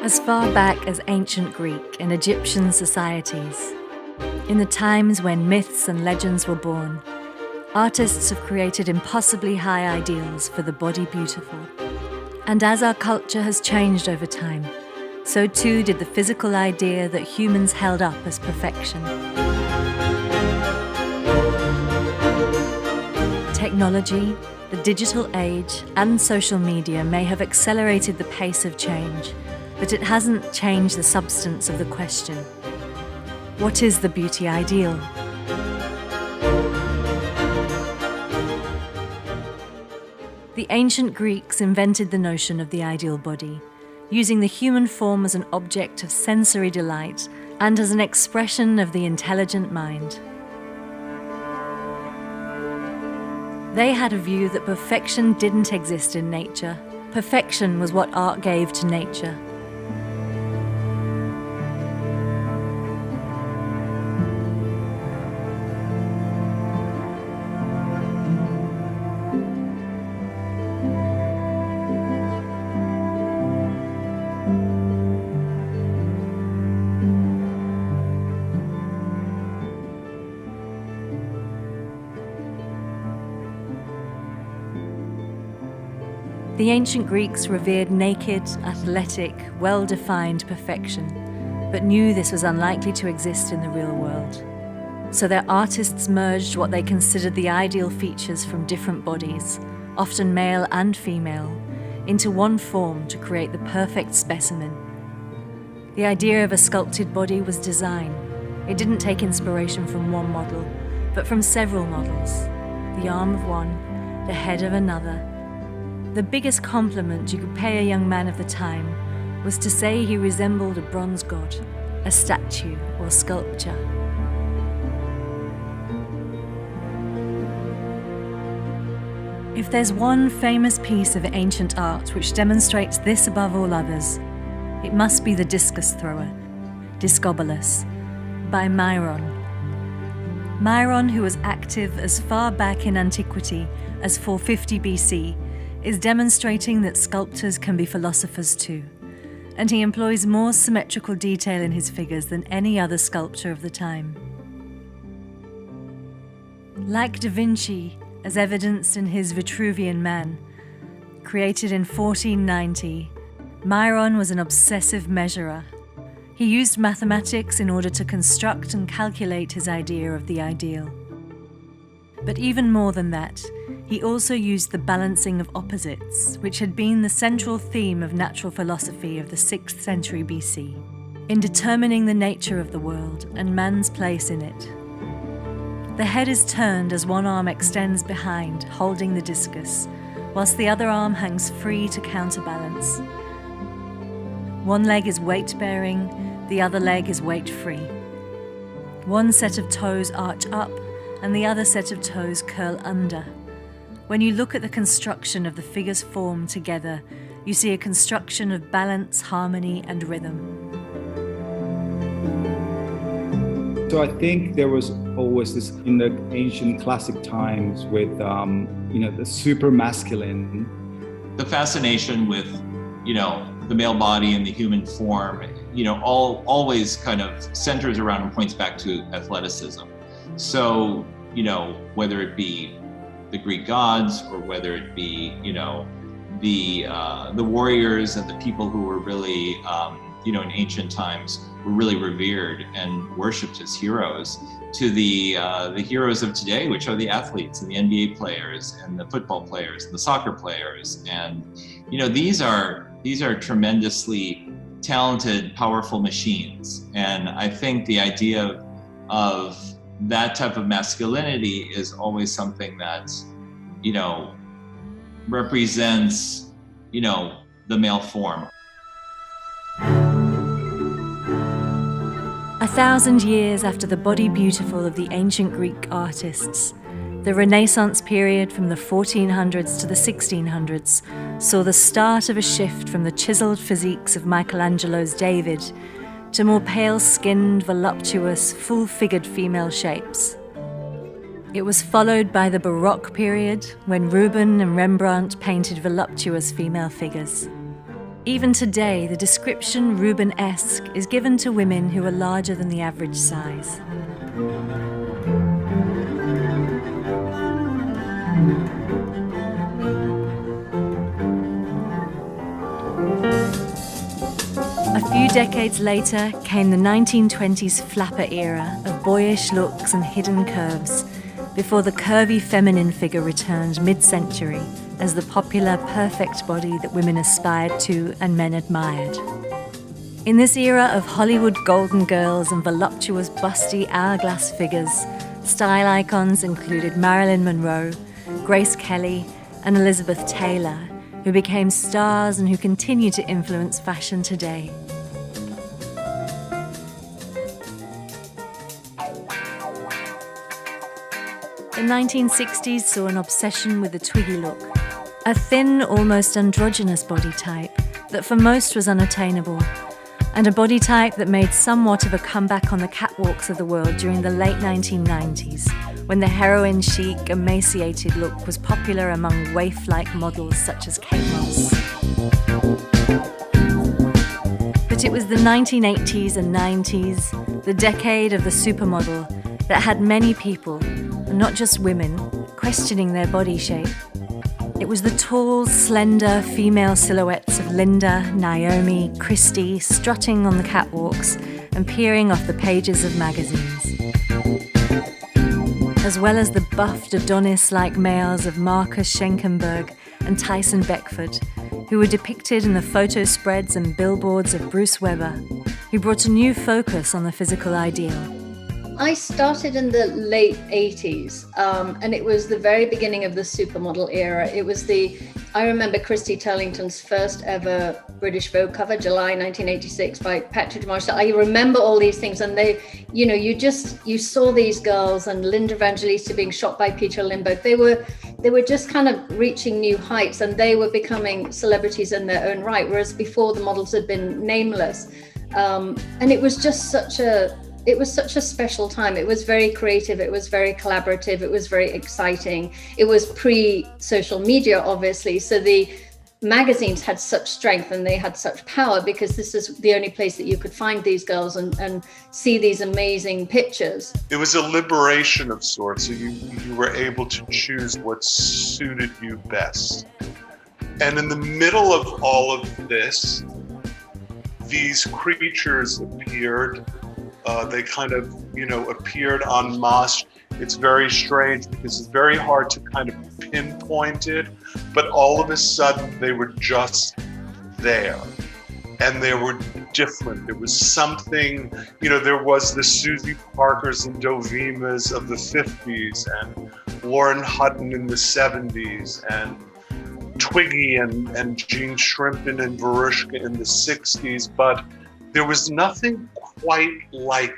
As far back as ancient Greek and Egyptian societies, in the times when myths and legends were born, artists have created impossibly high ideals for the body beautiful. And as our culture has changed over time, so too did the physical idea that humans held up as perfection. Technology, the digital age, and social media may have accelerated the pace of change, but it hasn't changed the substance of the question. What is the beauty ideal? The ancient Greeks invented the notion of the ideal body, using the human form as an object of sensory delight and as an expression of the intelligent mind. They had a view that perfection didn't exist in nature. Perfection was what art gave to nature. The ancient Greeks revered naked, athletic, well-defined perfection, but knew this was unlikely to exist in the real world. So their artists merged what they considered the ideal features from different bodies, often male and female, into one form to create the perfect specimen. The idea of a sculpted body was design. It didn't take inspiration from one model, but from several models. The arm of one, the head of another. The biggest compliment you could pay a young man of the time was to say he resembled a bronze god, a statue or sculpture. If there's one famous piece of ancient art which demonstrates this above all others, it must be the discus thrower, Discobolus, by Myron. Myron, who was active as far back in antiquity as 450 BC, is demonstrating that sculptors can be philosophers too, and he employs more symmetrical detail in his figures than any other sculptor of the time. Like Da Vinci, as evidenced in his Vitruvian Man, created in 1490, Myron was an obsessive measurer. He used mathematics in order to construct and calculate his idea of the ideal. But even more than that, he also used the balancing of opposites, which had been the central theme of natural philosophy of the 6th century BC, in determining the nature of the world and man's place in it. The head is turned as one arm extends behind, holding the discus, whilst the other arm hangs free to counterbalance. One leg is weight-bearing, the other leg is weight-free. One set of toes arch up, and the other set of toes curl under. When you look at the construction of the figures formed together, you see a construction of balance, harmony, and rhythm. So I think there was always this in the ancient classic times with, the super masculine. The fascination with, the male body and the human form, always kind of centers around and points back to athleticism. So, whether it be the Greek gods or whether it be, the warriors and the people who were really, in ancient times were really revered and worshipped as heroes, to the heroes of today, which are the athletes and the NBA players and the football players and the soccer players. And, these are tremendously talented, powerful machines. And I think the idea of that type of masculinity is always something that, represents, the male form. 1,000 years after the body beautiful of the ancient Greek artists, the Renaissance period from the 1400s to the 1600s saw the start of a shift from the chiseled physiques of Michelangelo's David to more pale-skinned, voluptuous, full-figured female shapes. It was followed by the Baroque period, when Rubens and Rembrandt painted voluptuous female figures. Even today, the description Rubenesque is given to women who are larger than the average size. A few decades later came the 1920s flapper era of boyish looks and hidden curves, before the curvy feminine figure returned mid-century as the popular perfect body that women aspired to and men admired. In this era of Hollywood golden girls and voluptuous busty hourglass figures, style icons included Marilyn Monroe, Grace Kelly, and Elizabeth Taylor, who became stars and who continue to influence fashion today. The 1960s saw an obsession with the Twiggy look, a thin, almost androgynous body type that for most was unattainable, and a body type that made somewhat of a comeback on the catwalks of the world during the late 1990s, when the heroin chic, emaciated look was popular among waif-like models such as Kate Moss. But it was the 1980s and 90s, the decade of the supermodel, that had many people, and not just women, questioning their body shape. It was the tall, slender female silhouettes of Linda, Naomi, Christy strutting on the catwalks and peering off the pages of magazines, as well as the buffed Adonis-like males of Marcus Schenkenberg and Tyson Beckford, who were depicted in the photo spreads and billboards of Bruce Weber, who brought a new focus on the physical ideal. I started in the late 80s, and it was the very beginning of the supermodel era. I remember Christy Turlington's first ever British Vogue cover, July 1986, by Patrick Marshall. I remember all these things, and you saw these girls, and Linda Evangelista being shot by Peter Lindbergh. They were just kind of reaching new heights, and they were becoming celebrities in their own right, whereas before the models had been nameless. And it was just such a special time. It was very creative, it was very collaborative, it was very exciting. It was pre-social media, obviously, so the magazines had such strength and they had such power because this is the only place that you could find these girls and see these amazing pictures. It was a liberation of sorts, so you were able to choose what suited you best. And in the middle of all of this, these creatures appeared. They kind of, appeared en masse. It's very strange because it's very hard to kind of pinpoint it, but all of a sudden they were just there and they were different. There was something, there was the Susie Parkers and Dovimas of the 50s and Lauren Hutton in the 70s and Twiggy and Jean Shrimpton and Verushka in the 60s, but there was nothing quite like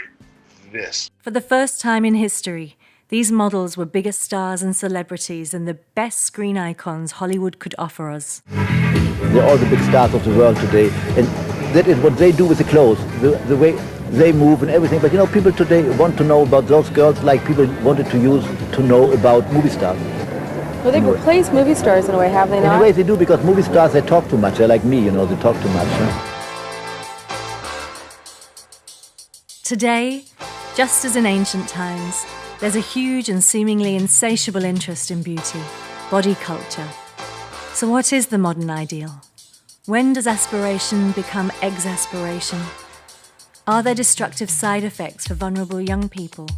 this. For the first time in history, these models were bigger stars and celebrities than the best screen icons Hollywood could offer us. They're all the big stars of the world today, and that is what they do with the clothes, the way they move and everything. But people today want to know about those girls like people wanted to know about movie stars. Well, they've replaced movie stars in a way, have they not? In a way they do, because movie stars, they talk too much. They're like me, they talk too much. Huh? Today, just as in ancient times, there's a huge and seemingly insatiable interest in beauty, body culture. So what is the modern ideal? When does aspiration become exasperation? Are there destructive side effects for vulnerable young people?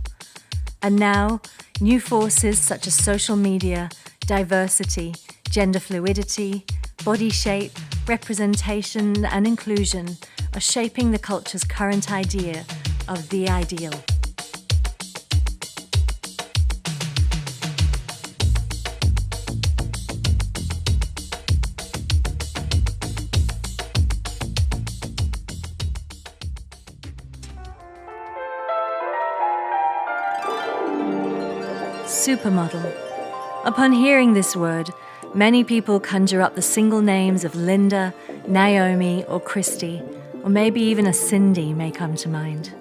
And now, new forces such as social media, diversity, gender fluidity, body shape, representation, and inclusion are shaping the culture's current idea of the ideal. Supermodel. Upon hearing this word, many people conjure up the single names of Linda, Naomi, or Christy, or maybe even a Cindy may come to mind.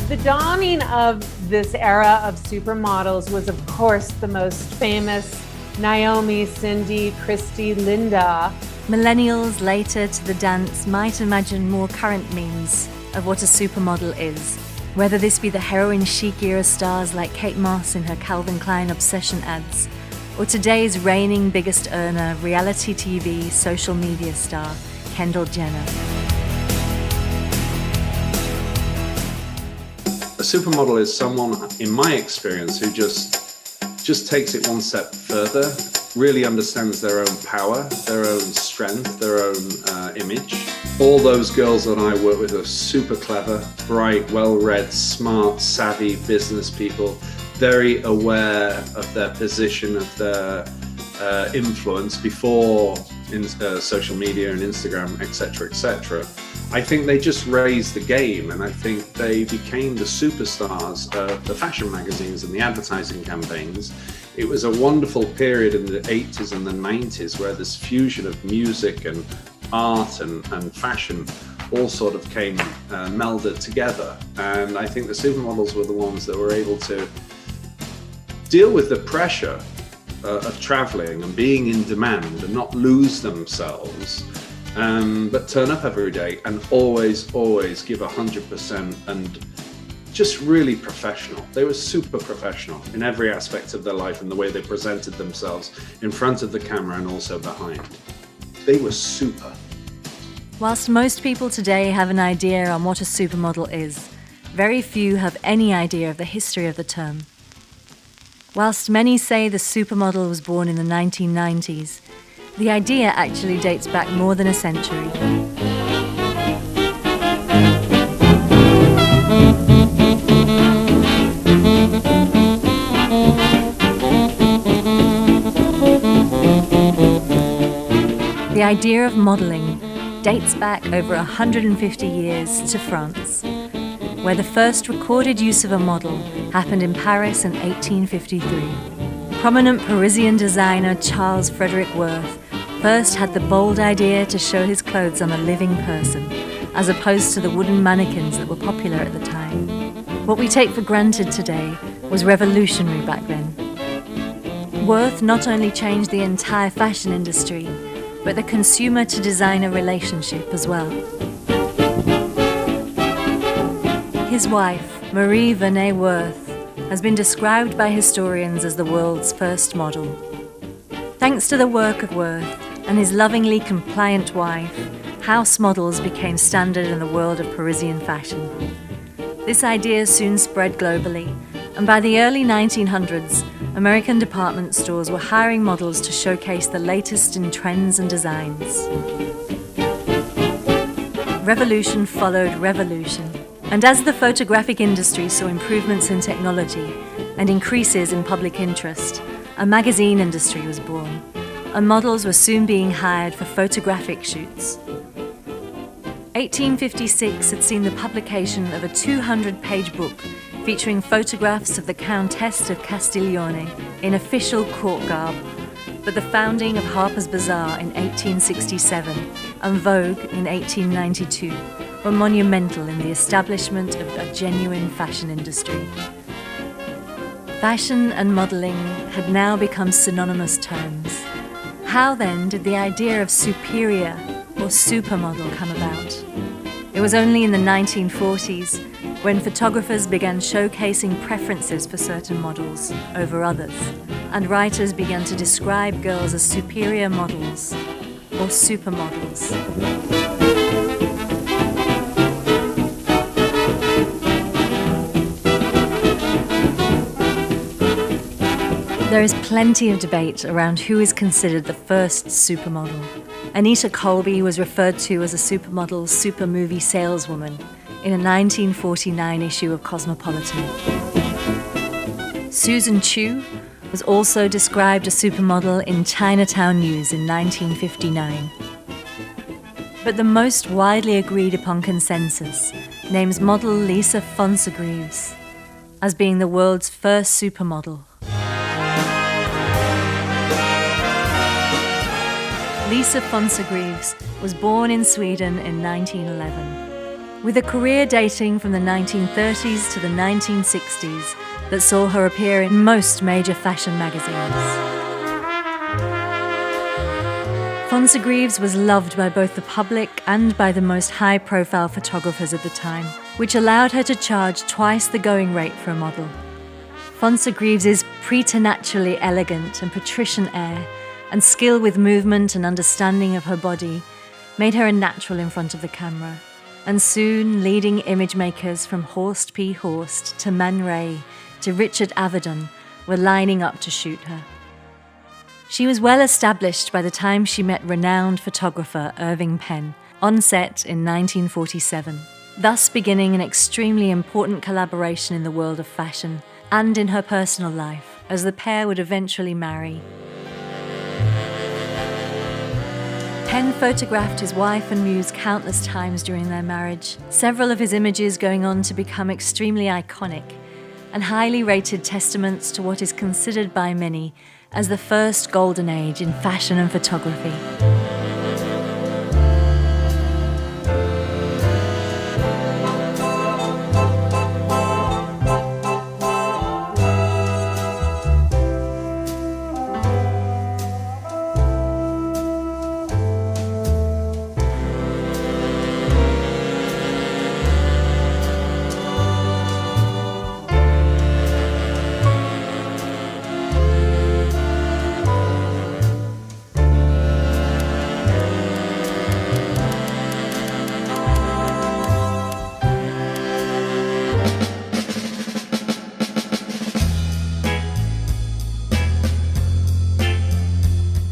The dawning of this era of supermodels was, of course, the most famous Naomi, Cindy, Christy, Linda. Millennials later to the dance might imagine more current memes of what a supermodel is, whether this be the heroin chic era stars like Kate Moss in her Calvin Klein Obsession ads, or today's reigning biggest earner, reality TV, social media star, Kendall Jenner. A supermodel is someone, in my experience, who just takes it one step further, really understands their own power, their own strength, their own image. All those girls that I work with are super clever, bright, well-read, smart, savvy business people, very aware of their position, of their influence before social media and Instagram, etc., etc. I think they just raised the game, and I think they became the superstars of the fashion magazines and the advertising campaigns. It was a wonderful period in the 80s and the 90s where this fusion of music and art and fashion all sort of came melded together. And I think the supermodels were the ones that were able to deal with the pressure of traveling and being in demand and not lose themselves, but turn up every day and always give 100% and just really professional. They were super professional in every aspect of their life and the way they presented themselves in front of the camera and also behind. They were super. Whilst most people today have an idea on what a supermodel is, very few have any idea of the history of the term. Whilst many say the supermodel was born in the 1990s, the idea actually dates back more than a century. The idea of modelling dates back over 150 years to France, where the first recorded use of a model happened in Paris in 1853. Prominent Parisian designer Charles Frederick Worth first had the bold idea to show his clothes on a living person, as opposed to the wooden mannequins that were popular at the time. What we take for granted today was revolutionary back then. Worth not only changed the entire fashion industry, but the consumer-to-designer relationship as well. His wife, Marie Vernet Worth, has been described by historians as the world's first model. Thanks to the work of Worth and his lovingly compliant wife, house models became standard in the world of Parisian fashion. This idea soon spread globally, and by the early 1900s, American department stores were hiring models to showcase the latest in trends and designs. Revolution followed revolution, and as the photographic industry saw improvements in technology and increases in public interest, a magazine industry was born, and models were soon being hired for photographic shoots. 1856 had seen the publication of a 200-page book featuring photographs of the Countess of Castiglione in official court garb, but the founding of Harper's Bazaar in 1867 and Vogue in 1892 were monumental in the establishment of a genuine fashion industry. Fashion and modelling had now become synonymous terms. How then did the idea of superior or supermodel come about? It was only in the 1940s when photographers began showcasing preferences for certain models over others, and writers began to describe girls as superior models or supermodels. There is plenty of debate around who is considered the first supermodel. Anita Colby was referred to as a supermodel super movie saleswoman in a 1949 issue of Cosmopolitan. Susan Chu was also described as supermodel in Chinatown News in 1959. But the most widely agreed upon consensus names model Lisa Fonsegrives as being the world's first supermodel. Lisa Fonsegrives was born in Sweden in 1911, with a career dating from the 1930s to the 1960s that saw her appear in most major fashion magazines. Fonsegrives was loved by both the public and by the most high-profile photographers of the time, which allowed her to charge twice the going rate for a model. Fonsegrives' preternaturally elegant and patrician air and skill with movement and understanding of her body made her a natural in front of the camera, and soon leading image makers from Horst P. Horst to Man Ray to Richard Avedon were lining up to shoot her. She was well established by the time she met renowned photographer Irving Penn on set in 1947, thus beginning an extremely important collaboration in the world of fashion and in her personal life, as the pair would eventually marry. Penn photographed his wife and muse countless times during their marriage, several of his images going on to become extremely iconic and highly rated testaments to what is considered by many as the first golden age in fashion and photography.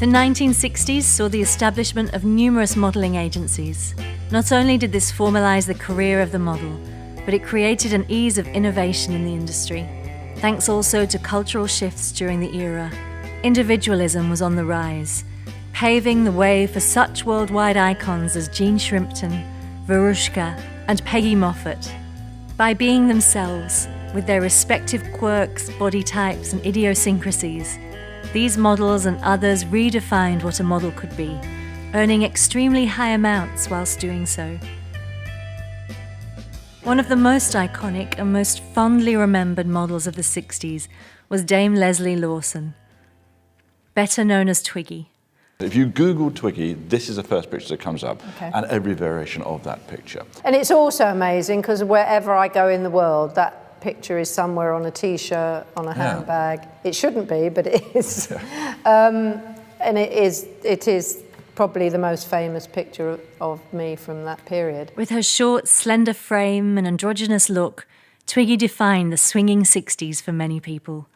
The 1960s saw the establishment of numerous modelling agencies. Not only did this formalise the career of the model, but it created an ease of innovation in the industry. Thanks also to cultural shifts during the era, individualism was on the rise, paving the way for such worldwide icons as Jean Shrimpton, Verushka, and Peggy Moffat. By being themselves, with their respective quirks, body types, and idiosyncrasies, these models and others redefined what a model could be, earning extremely high amounts whilst doing so. One of the most iconic and most fondly remembered models of the 60s was Dame Leslie Lawson, better known as Twiggy. If you Google Twiggy, this is the first picture that comes up, and every variation of that picture. And it's also amazing because wherever I go in the world, that picture is somewhere on a t-shirt, on a handbag. It shouldn't be, but it is. And it is probably the most famous picture of me from that period. With her short, slender frame and androgynous look, Twiggy defined the swinging 60s for many people,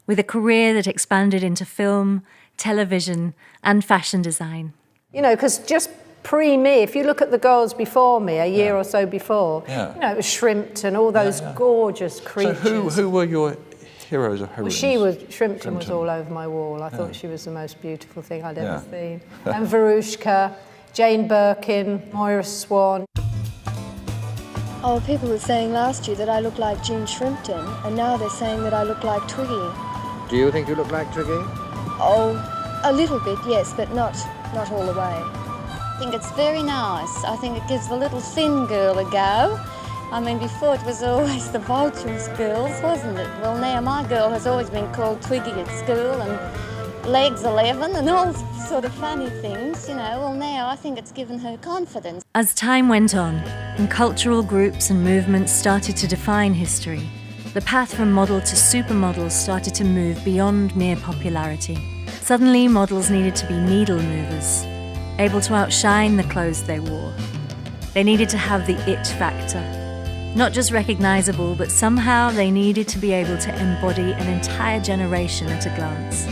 with a career that expanded into film, television, and fashion design. You know, because just pre-me, if you look at the girls before me, a year or so before, you know, it was Shrimpton, all those gorgeous creatures. So who were your heroes or heroines? Well, Shrimpton was all over my wall. I thought she was the most beautiful thing I'd ever seen. And Verushka, Jane Birkin, Moira Swan. Oh, people were saying last year that I look like Jean Shrimpton, and now they're saying that I look like Twiggy. Do you think you look like Twiggy? Oh, a little bit, yes, but not all the way. I think it's very nice. I think it gives the little thin girl a go. I mean, before it was always the vulturous girls, wasn't it? Well, now my girl has always been called Twiggy at school and legs 11 and all sort of funny things, you know. Well, now I think it's given her confidence. As time went on, and cultural groups and movements started to define history, the path from model to supermodel started to move beyond mere popularity. Suddenly, models needed to be needle movers, able to outshine the clothes they wore. They needed to have the it factor. Not just recognizable, but somehow they needed to be able to embody an entire generation at a glance.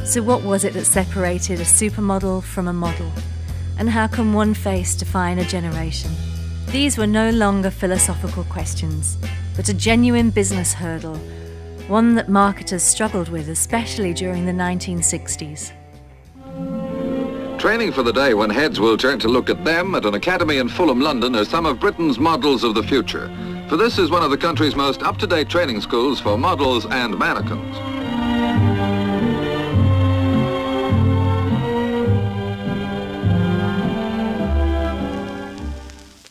So what was it that separated a supermodel from a model? And how can one face define a generation? These were no longer philosophical questions, but a genuine business hurdle, one that marketers struggled with, especially during the 1960s. Training for the day when heads will turn to look at them at an academy in Fulham, London, as some of Britain's models of the future. For this is one of the country's most up-to-date training schools for models and mannequins.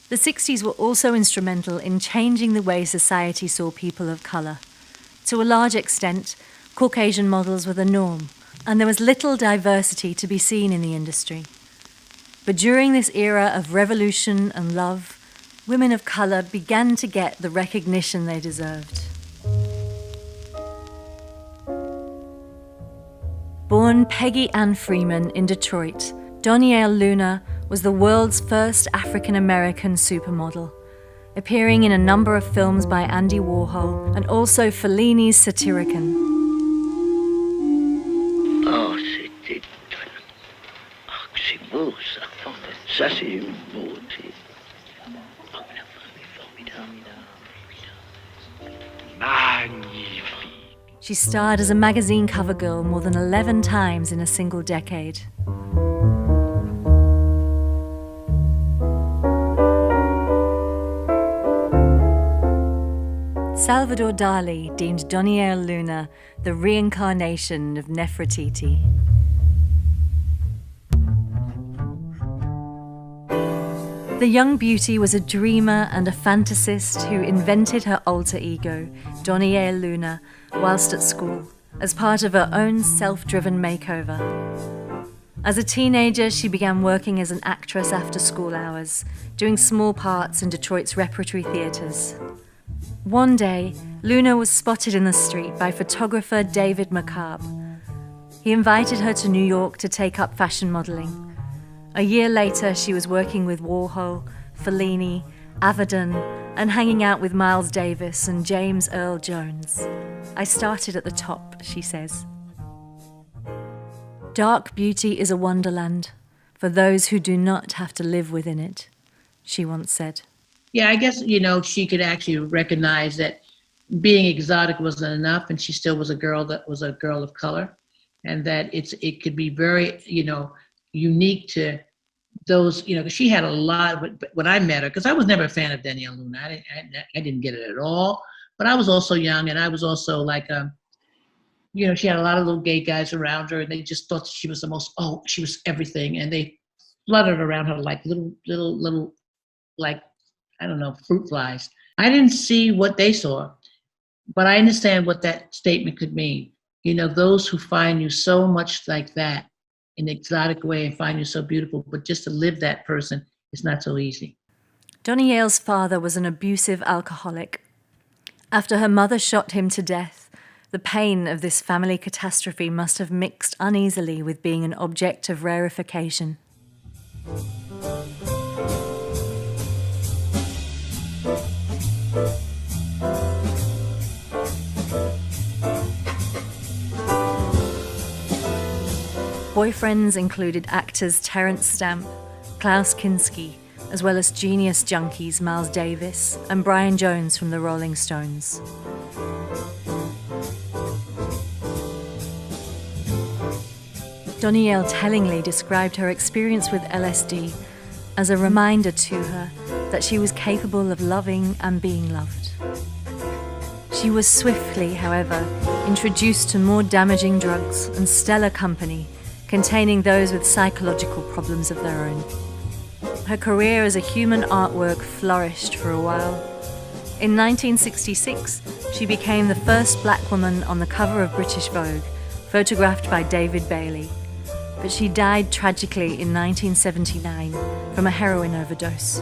The 60s were also instrumental in changing the way society saw people of colour. To a large extent, Caucasian models were the norm, and there was little diversity to be seen in the industry. But during this era of revolution and love, women of color began to get the recognition they deserved. Born Peggy Ann Freeman in Detroit, Donielle Luna was the world's first African-American supermodel, appearing in a number of films by Andy Warhol and also Fellini's Satyricon. Oh, c'était... Oh, c'est beau, ça. Ça, c'est beau. Magnifique. She starred as a magazine cover girl more than 11 times in a single decade. Salvador Dali deemed Donielle Luna the reincarnation of Nefertiti. The young beauty was a dreamer and a fantasist who invented her alter ego, Donielle Luna, whilst at school, as part of her own self-driven makeover. As a teenager, she began working as an actress after school hours, doing small parts in Detroit's repertory theatres. One day, Luna was spotted in the street by photographer David McCabe. He invited her to New York to take up fashion modelling. A year later, she was working with Warhol, Fellini, Avedon, and hanging out with Miles Davis and James Earl Jones. I started at the top, she says. Dark beauty is a wonderland for those who do not have to live within it, she once said. Yeah, I guess, she could actually recognize that being exotic wasn't enough, and she still was a girl that was a girl of color, and that it could be very, unique to those, because she had a lot of, when I met her, because I was never a fan of Donielle Luna. I didn't get it at all, but I was also young, and I was also like, she had a lot of little gay guys around her, and they just thought she was she was everything, and they fluttered around her like little, like, I don't know, fruit flies. I didn't see what they saw, but I understand what that statement could mean. Those who find you so much like that, in an exotic way, and find you so beautiful, but just to live that person is not so easy. Donielle's father was an abusive alcoholic. After her mother shot him to death, the pain of this family catastrophe must have mixed uneasily with being an object of rarefication. Boyfriends included actors Terence Stamp, Klaus Kinski, as well as genius junkies Miles Davis and Brian Jones from the Rolling Stones. Donielle tellingly described her experience with LSD as a reminder to her that she was capable of loving and being loved. She was swiftly, however, introduced to more damaging drugs and stellar company containing those with psychological problems of their own. Her career as a human artwork flourished for a while. In 1966, she became the first black woman on the cover of British Vogue, photographed by David Bailey. But she died tragically in 1979 from a heroin overdose.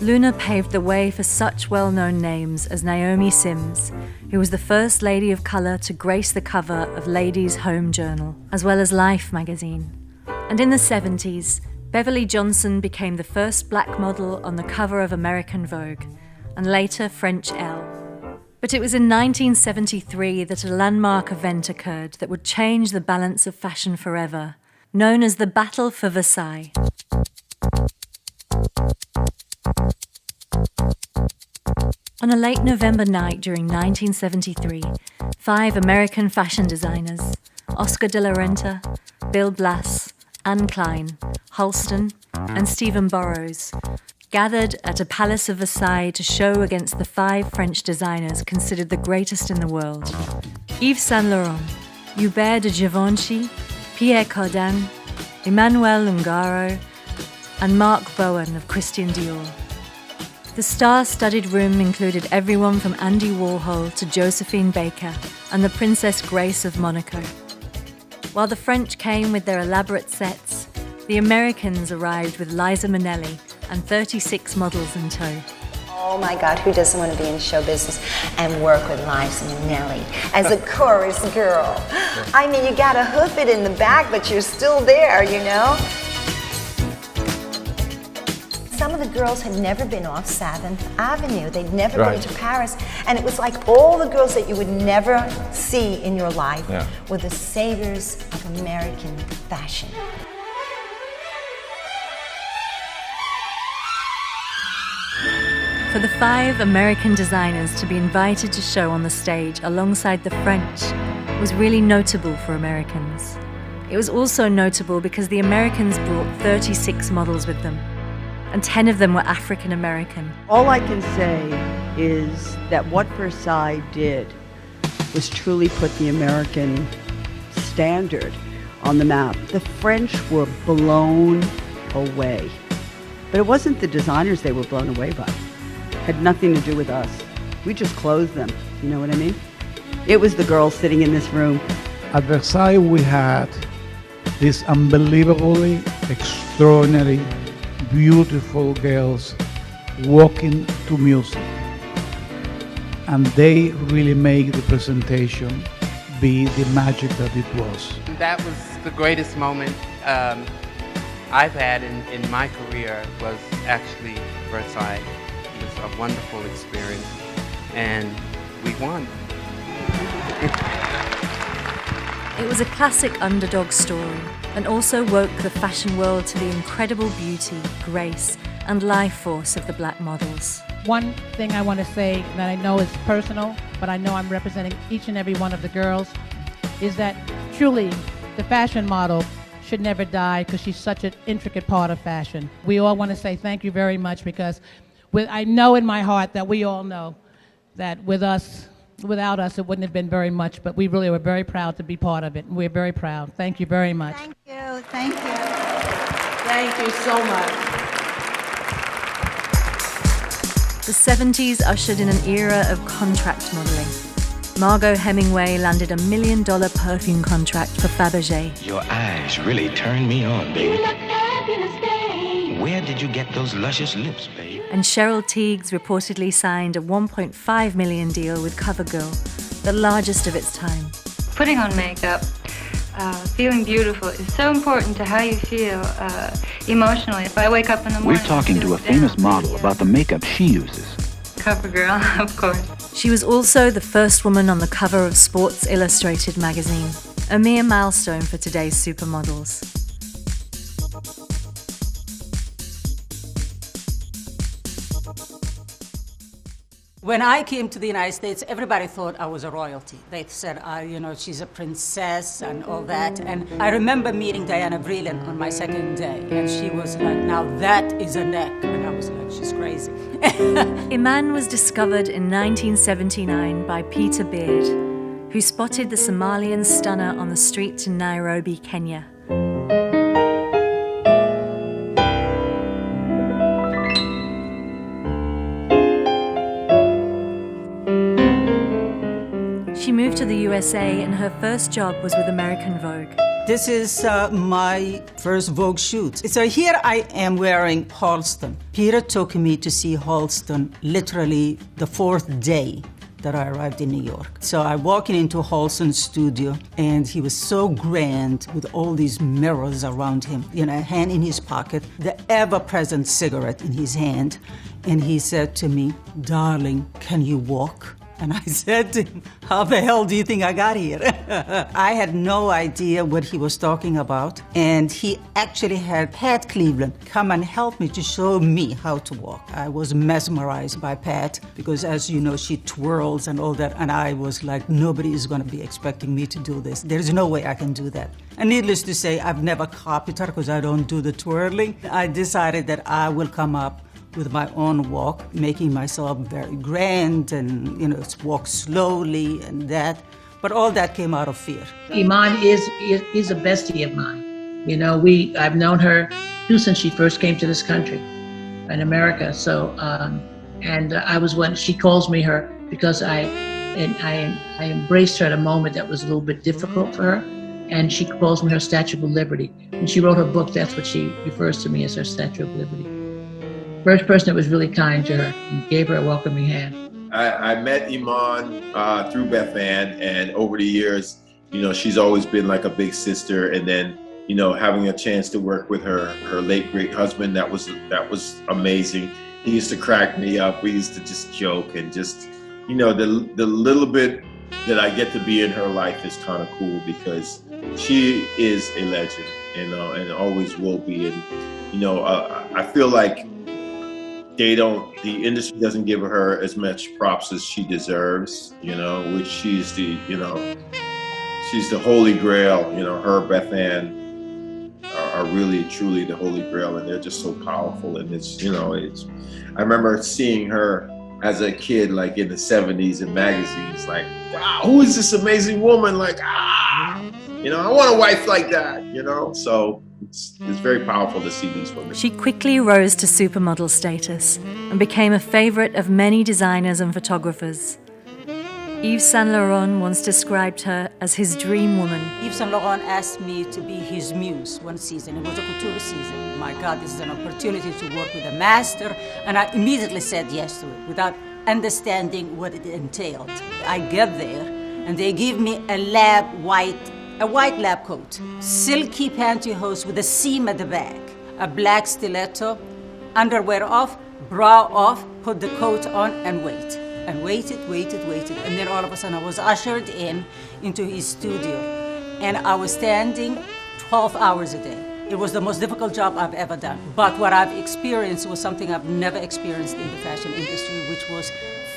Luna paved the way for such well-known names as Naomi Sims, who was the first lady of color to grace the cover of Ladies' Home Journal, as well as Life magazine. And in the 70s, Beverly Johnson became the first black model on the cover of American Vogue, and later French Elle. But it was in 1973 that a landmark event occurred that would change the balance of fashion forever, known as the Battle for Versailles. On a late November night during 1973, 5 American fashion designers, Oscar de la Renta, Bill Blass, Anne Klein, Halston, and Stephen Burrows, gathered at a palace of Versailles to show against the 5 French designers considered the greatest in the world: Yves Saint Laurent, Hubert de Givenchy, Pierre Cardin, Emmanuel Ungaro, and Mark Bowen of Christian Dior. The star-studded room included everyone from Andy Warhol to Josephine Baker and the Princess Grace of Monaco. While the French came with their elaborate sets, the Americans arrived with Liza Minnelli and 36 models in tow. Oh my God, who doesn't want to be in show business and work with Liza Minnelli as a chorus girl? I mean, you gotta hoof it in the back, but you're still there, you know? Some of the girls had never been off 7th Avenue. They'd never been to Paris. And it was like all the girls that you would never see in your life were the saviors of American fashion. For the 5 American designers to be invited to show on the stage alongside the French was really notable for Americans. It was also notable because the Americans brought 36 models with them, and 10 of them were African American. All I can say is that what Versailles did was truly put the American standard on the map. The French were blown away. But it wasn't the designers they were blown away by. Had nothing to do with us. We just clothed them, you know what I mean? It was the girls sitting in this room. At Versailles we had these unbelievably extraordinary, beautiful girls walking to music. And they really make the presentation be the magic that it was. That was the greatest moment I've had in my career, was actually Versailles. It was a wonderful experience, and we won. It was a classic underdog story, and also woke the fashion world to the incredible beauty, grace, and life force of the black models. One thing I want to say that I know is personal, but I know I'm representing each and every one of the girls, is that truly the fashion model should never die, because she's such an intricate part of fashion. We all want to say thank you very much, because I know in my heart that we all know that without us, it wouldn't have been very much, but we really were very proud to be part of it, and we're very proud. Thank you very much. Thank you, thank you. Thank you so much. The 70s ushered in an era of contract modeling. Margot Hemingway landed $1 million perfume contract for Fabergé. Your eyes really turn me on, baby. Where did you get those luscious lips, babe? And Cheryl Tiegs reportedly signed a $1.5 million deal with CoverGirl, the largest of its time. Putting on makeup, feeling beautiful is so important to how you feel emotionally. If I wake up in the morning... We're talking to a famous model about the makeup she uses. CoverGirl, of course. She was also the first woman on the cover of Sports Illustrated magazine, a mere milestone for today's supermodels. When I came to the United States, everybody thought I was a royalty. They said, she's a princess and all that. And I remember meeting Diana Vreeland on my second day, and she was like, now that is a neck. And I was like, she's crazy. Iman was discovered in 1979 by Peter Beard, who spotted the Somalian stunner on the streets in Nairobi, Kenya. She moved to the USA, and her first job was with American Vogue. This is my first Vogue shoot. So here I am wearing Halston. Peter took me to see Halston literally the 4th day that I arrived in New York. So I walked into Halston's studio, and he was so grand with all these mirrors around him, a hand in his pocket, the ever-present cigarette in his hand. And he said to me, "Darling, can you walk?" And I said to him, "How the hell do you think I got here?" I had no idea what he was talking about. And he actually had Pat Cleveland come and help me to show me how to walk. I was mesmerized by Pat because, as you know, she twirls and all that. And I was like, nobody is going to be expecting me to do this. There's no way I can do that. And needless to say, I've never copied her because I don't do the twirling. I decided that I will come up with my own walk, making myself very grand and, walk slowly and that. But all that came out of fear. Iman is a bestie of mine. I've known her since she first came to this country in America. So And I was when she calls me her because I embraced her at a moment that was a little bit difficult for her, and she calls me her Statue of Liberty. When she wrote her book, that's what she refers to me as, her Statue of Liberty. First person that was really kind to her and gave her a welcoming hand. I met Iman through Beth Ann, and over the years, she's always been like a big sister. And then, having a chance to work with her late great husband, that was amazing. He used to crack me up. We used to just joke and just, the little bit that I get to be in her life is kind of cool because she is a legend, and always will be. And, I feel like the industry doesn't give her as much props as she deserves, which she's the holy grail. Her, Beth Ann are really truly the holy grail, and they're just so powerful. And I remember seeing her as a kid, like in the 70s in magazines, like, wow, who is this amazing woman? Like, I want a wife like that, So it's very powerful to see these women. She quickly rose to supermodel status and became a favorite of many designers and photographers. Yves Saint Laurent once described her as his dream woman. Yves Saint Laurent asked me to be his muse one season. It was a couture season. My God, this is an opportunity to work with a master. And I immediately said yes to it without understanding what it entailed. I get there and they give me a white lab coat, silky pantyhose with a seam at the back, a black stiletto, underwear off, bra off, put the coat on and wait. And waited. And then all of a sudden I was ushered into his studio. And I was standing 12 hours a day. It was the most difficult job I've ever done. But what I've experienced was something I've never experienced in the fashion industry, which was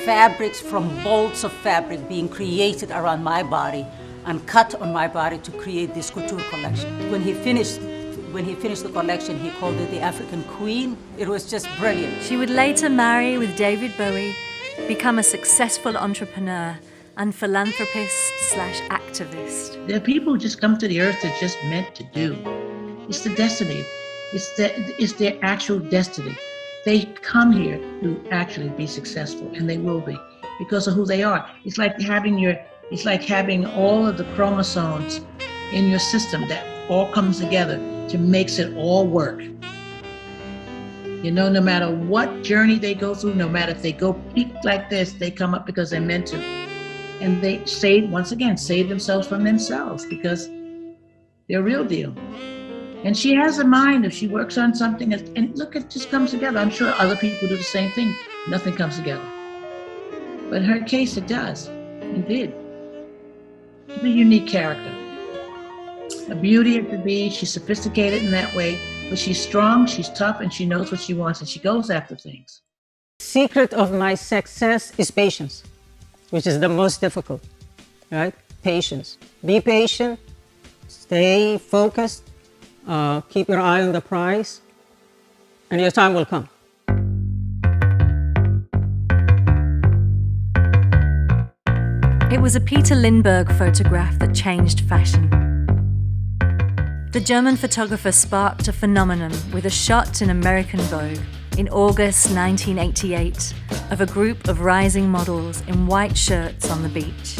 fabrics from bolts of fabric being created around my body and cut on my body to create this couture collection. When he finished the collection, he called it the African Queen. It was just brilliant. She would later marry with David Bowie, become a successful entrepreneur and philanthropist/activist. There are people who just come to the earth that's just meant to do. It's the destiny. It's their actual destiny. They come here to actually be successful, and they will be because of who they are. It's like having all of the chromosomes in your system that all comes together to makes it all work. No matter what journey they go through, no matter if they go peak like this, they come up because they're meant to. And they save themselves from themselves because they're real deal. And she has a mind if she works on something, and look, it just comes together. I'm sure other people do the same thing. Nothing comes together. But in her case, it does. It did. She's a unique character. A beauty at the beach. She's sophisticated in that way. But she's strong, she's tough, and she knows what she wants, and she goes after things. Secret of my success is patience, which is the most difficult, right? Patience. Be patient, stay focused, keep your eye on the prize, and your time will come. It was a Peter Lindbergh photograph that changed fashion. The German photographer sparked a phenomenon with a shot in American Vogue in August 1988 of a group of rising models in white shirts on the beach.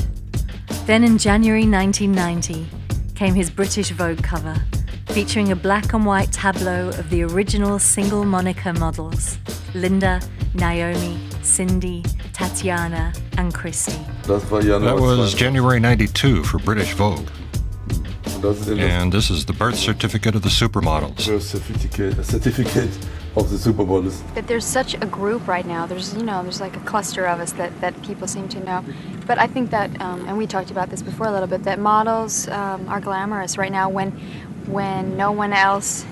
Then in January 1990 came his British Vogue cover, featuring a black and white tableau of the original single moniker models, Linda, Naomi, Cindy, Tatiana, and Christy. That was January 92 for British Vogue. And this is the birth certificate of the supermodels. Birth certificate of the supermodels. That there's such a group right now. There's like a cluster of us that people seem to know. But I think that, and we talked about this before a little bit, that models are glamorous right now when no one else.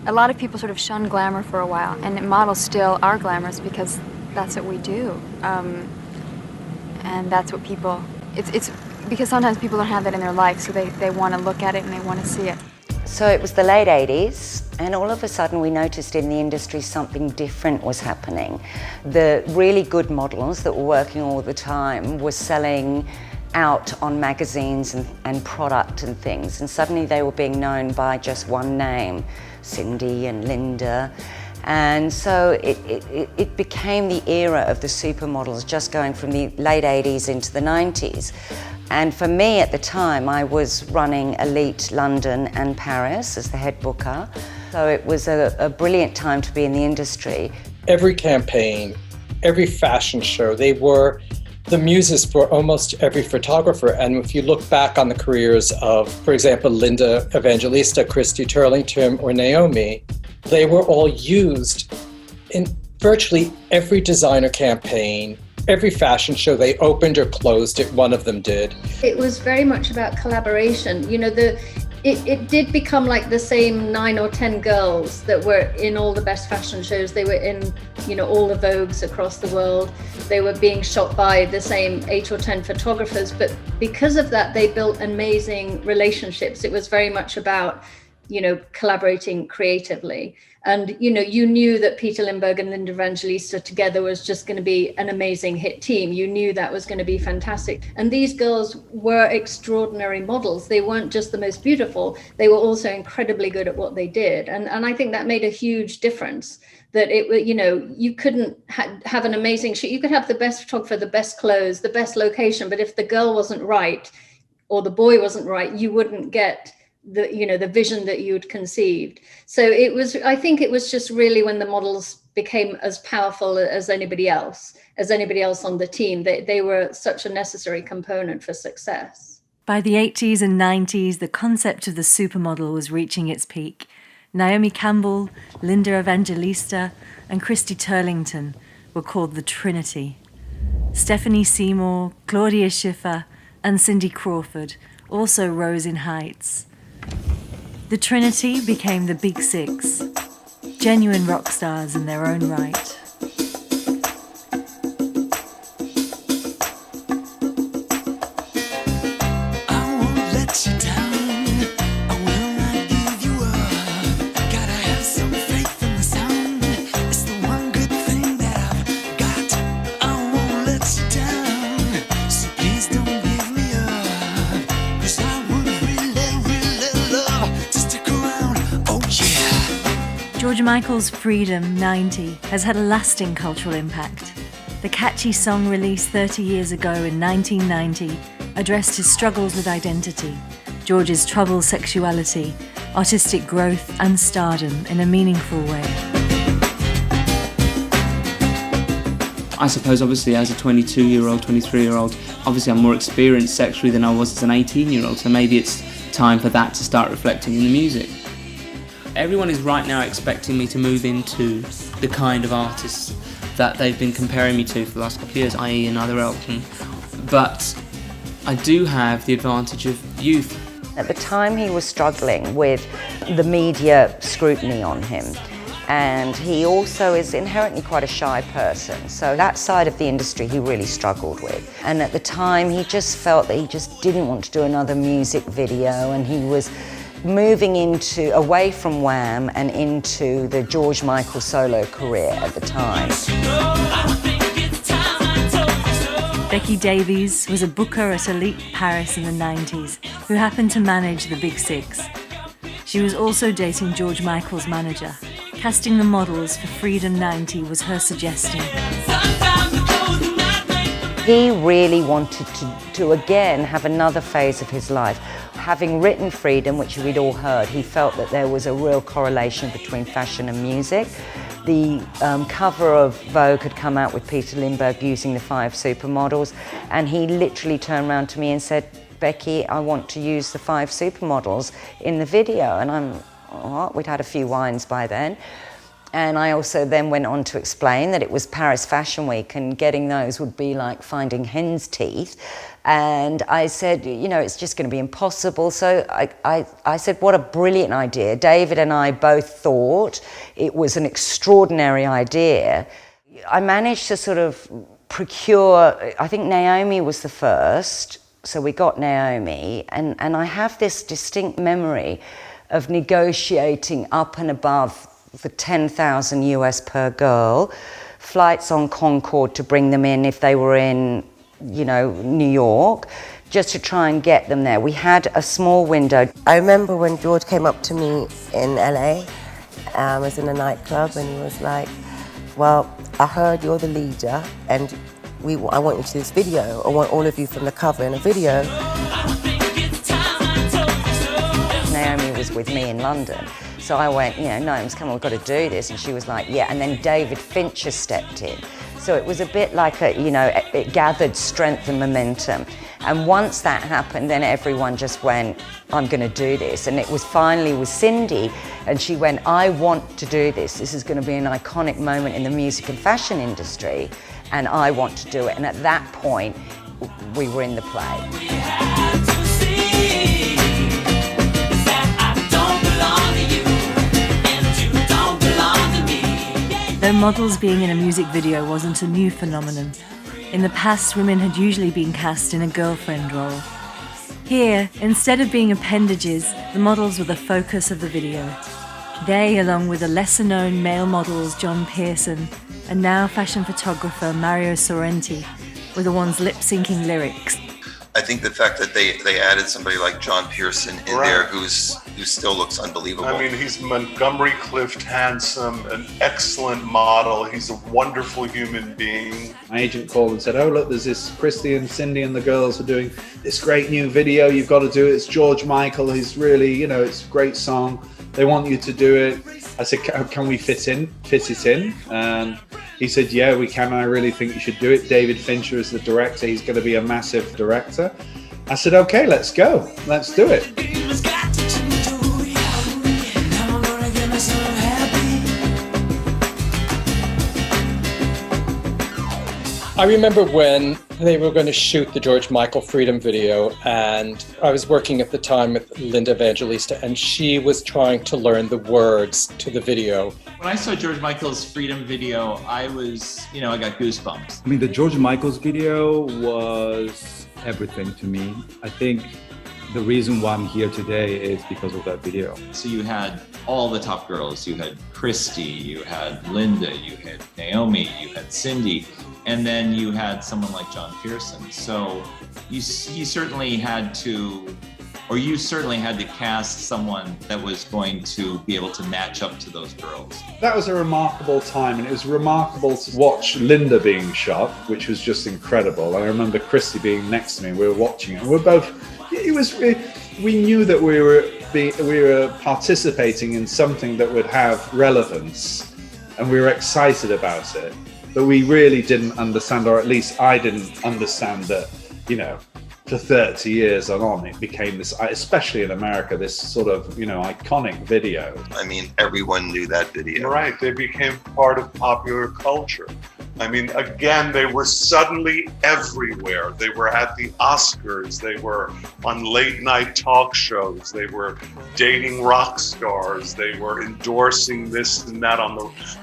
A lot of people sort of shun glamour for a while, and models still are glamorous because that's what we do, and that's what people. It's because sometimes people don't have that in their life, so they want to look at it and they want to see it. So it was the late 80s, and all of a sudden we noticed in the industry something different was happening. The really good models that were working all the time were selling out on magazines and product and things, and suddenly they were being known by just one name, Cindy and Linda. And so it became the era of the supermodels, just going from the late 80s into the 90s. And for me at the time, I was running Elite London and Paris as the head booker. So it was a brilliant time to be in the industry. Every campaign, every fashion show, they were the muses for almost every photographer. And if you look back on the careers of, for example, Linda Evangelista, Christy Turlington, or Naomi, they were all used in virtually every designer campaign, every fashion show they opened or closed it, one of them did. It was very much about collaboration. You know, it did become like the same 9 or 10 girls that were in all the best fashion shows. They were in, you know, all the Vogues across the world. They were being shot by the same 8 or 10 photographers. But because of that, they built amazing relationships. It was very much about, you know, collaborating creatively. And, you know, you knew that Peter Lindbergh and Linda Evangelista together was just going to be an amazing hit team. You knew that was going to be fantastic. And these girls were extraordinary models. They weren't just the most beautiful. They were also incredibly good at what they did. And I think that made a huge difference. That it, you know, you couldn't have an amazing shoot. You could have the best photographer, the best clothes, the best location. But if the girl wasn't right or the boy wasn't right, you wouldn't get the, you know, the vision that you'd conceived. So it was, I think it was just really when the models became as powerful as anybody else on the team. They were such a necessary component for success. By the 80s and 90s, the concept of the supermodel was reaching its peak. Naomi Campbell, Linda Evangelista, and Christy Turlington were called the Trinity. Stephanie Seymour, Claudia Schiffer, and Cindy Crawford also rose in heights. The Trinity became the Big Six, genuine rock stars in their own right. George Michael's Freedom 90 has had a lasting cultural impact. The catchy song released 30 years ago in 1990 addressed his struggles with identity, George's troubled sexuality, artistic growth and stardom in a meaningful way. I suppose obviously as a 22-year-old, 23-year-old, obviously I'm more experienced sexually than I was as an 18-year-old, so maybe it's time for that to start reflecting in the music. Everyone is right now expecting me to move into the kind of artists that they've been comparing me to for the last couple of years, i.e. another Elton. But I do have the advantage of youth. At the time he was struggling with the media scrutiny on him, and he also is inherently quite a shy person, so that side of the industry he really struggled with. And at the time he just felt that he just didn't want to do another music video, and he was moving away from Wham and into the George Michael solo career at the time. Becky Davies was a booker at Elite Paris in the 90s who happened to manage the Big Six. She was also dating George Michael's manager. Casting the models for Freedom 90 was her suggestion. He really wanted to again have another phase of his life. Having written Freedom, which we'd all heard, he felt that there was a real correlation between fashion and music. The cover of Vogue had come out with Peter Lindbergh using the 5 supermodels, and he literally turned around to me and said, "Becky, I want to use the 5 supermodels in the video." And I'm, what? We'd had a few wines by then. And I also then went on to explain that it was Paris Fashion Week and getting those would be like finding hen's teeth. And I said, you know, it's just going to be impossible. So I said, what a brilliant idea. David and I both thought it was an extraordinary idea. I managed to sort of procure, I think Naomi was the first. So we got Naomi. And I have this distinct memory of negotiating up and above the 10,000 US per girl, flights on Concorde to bring them in if they were in, you know, New York, just to try and get them there. We had a small window. I remember when George came up to me in LA was in a nightclub, and he was like, well, I heard you're the leader, and I want you to do this video. I want all of you from the cover in a video. Naomi was with me in London, so I went, Naomi's come on, we've got to do this, and she was like, yeah, and then David Fincher stepped in. So it was a bit like it gathered strength and momentum. And once that happened, then everyone just went, I'm going to do this. And it was finally with Cindy, and she went, I want to do this. This is going to be an iconic moment in the music and fashion industry, and I want to do it. And at that point, we were in the play. Though models being in a music video wasn't a new phenomenon, in the past women had usually been cast in a girlfriend role. Here, instead of being appendages, the models were the focus of the video. They, along with the lesser-known male models John Pearson and now fashion photographer Mario Sorrenti, were the ones lip-syncing lyrics. I think the fact that they added somebody like John Pearson in there who still looks unbelievable. I mean, he's Montgomery Clift handsome, an excellent model. He's a wonderful human being. My agent called and said, oh, look, there's this Christy and Cindy and the girls are doing this great new video. You've got to do it. It's George Michael. He's really, it's a great song. They want you to do it. I said, can we fit it in? And he said, yeah, we can. I really think you should do it. David Fincher is the director. He's going to be a massive director. I said, okay, let's go. Let's do it. I remember when they were going to shoot the George Michael Freedom video, and I was working at the time with Linda Evangelista, and she was trying to learn the words to the video. When I saw George Michael's Freedom video, I was, I got goosebumps. I mean, the George Michael's video was everything to me. I think the reason why I'm here today is because of that video. So you had all the top girls. You had Christy, you had Linda, you had Naomi, you had Cindy, and then you had someone like John Pearson. So you certainly had to, or you certainly had to cast someone that was going to be able to match up to those girls. That was a remarkable time, and it was remarkable to watch Linda being shot, which was just incredible. I remember Christy being next to me, we were watching it, and we knew that we were participating in something that would have relevance, and we were excited about it. But we really didn't understand, or at least I didn't understand that, for 30 years on, it became this, especially in America, this sort of, iconic video. I mean, everyone knew that video. Right, they became part of popular culture. I mean, again, they were suddenly everywhere. They were at the Oscars, they were on late night talk shows, they were dating rock stars, they were endorsing this and that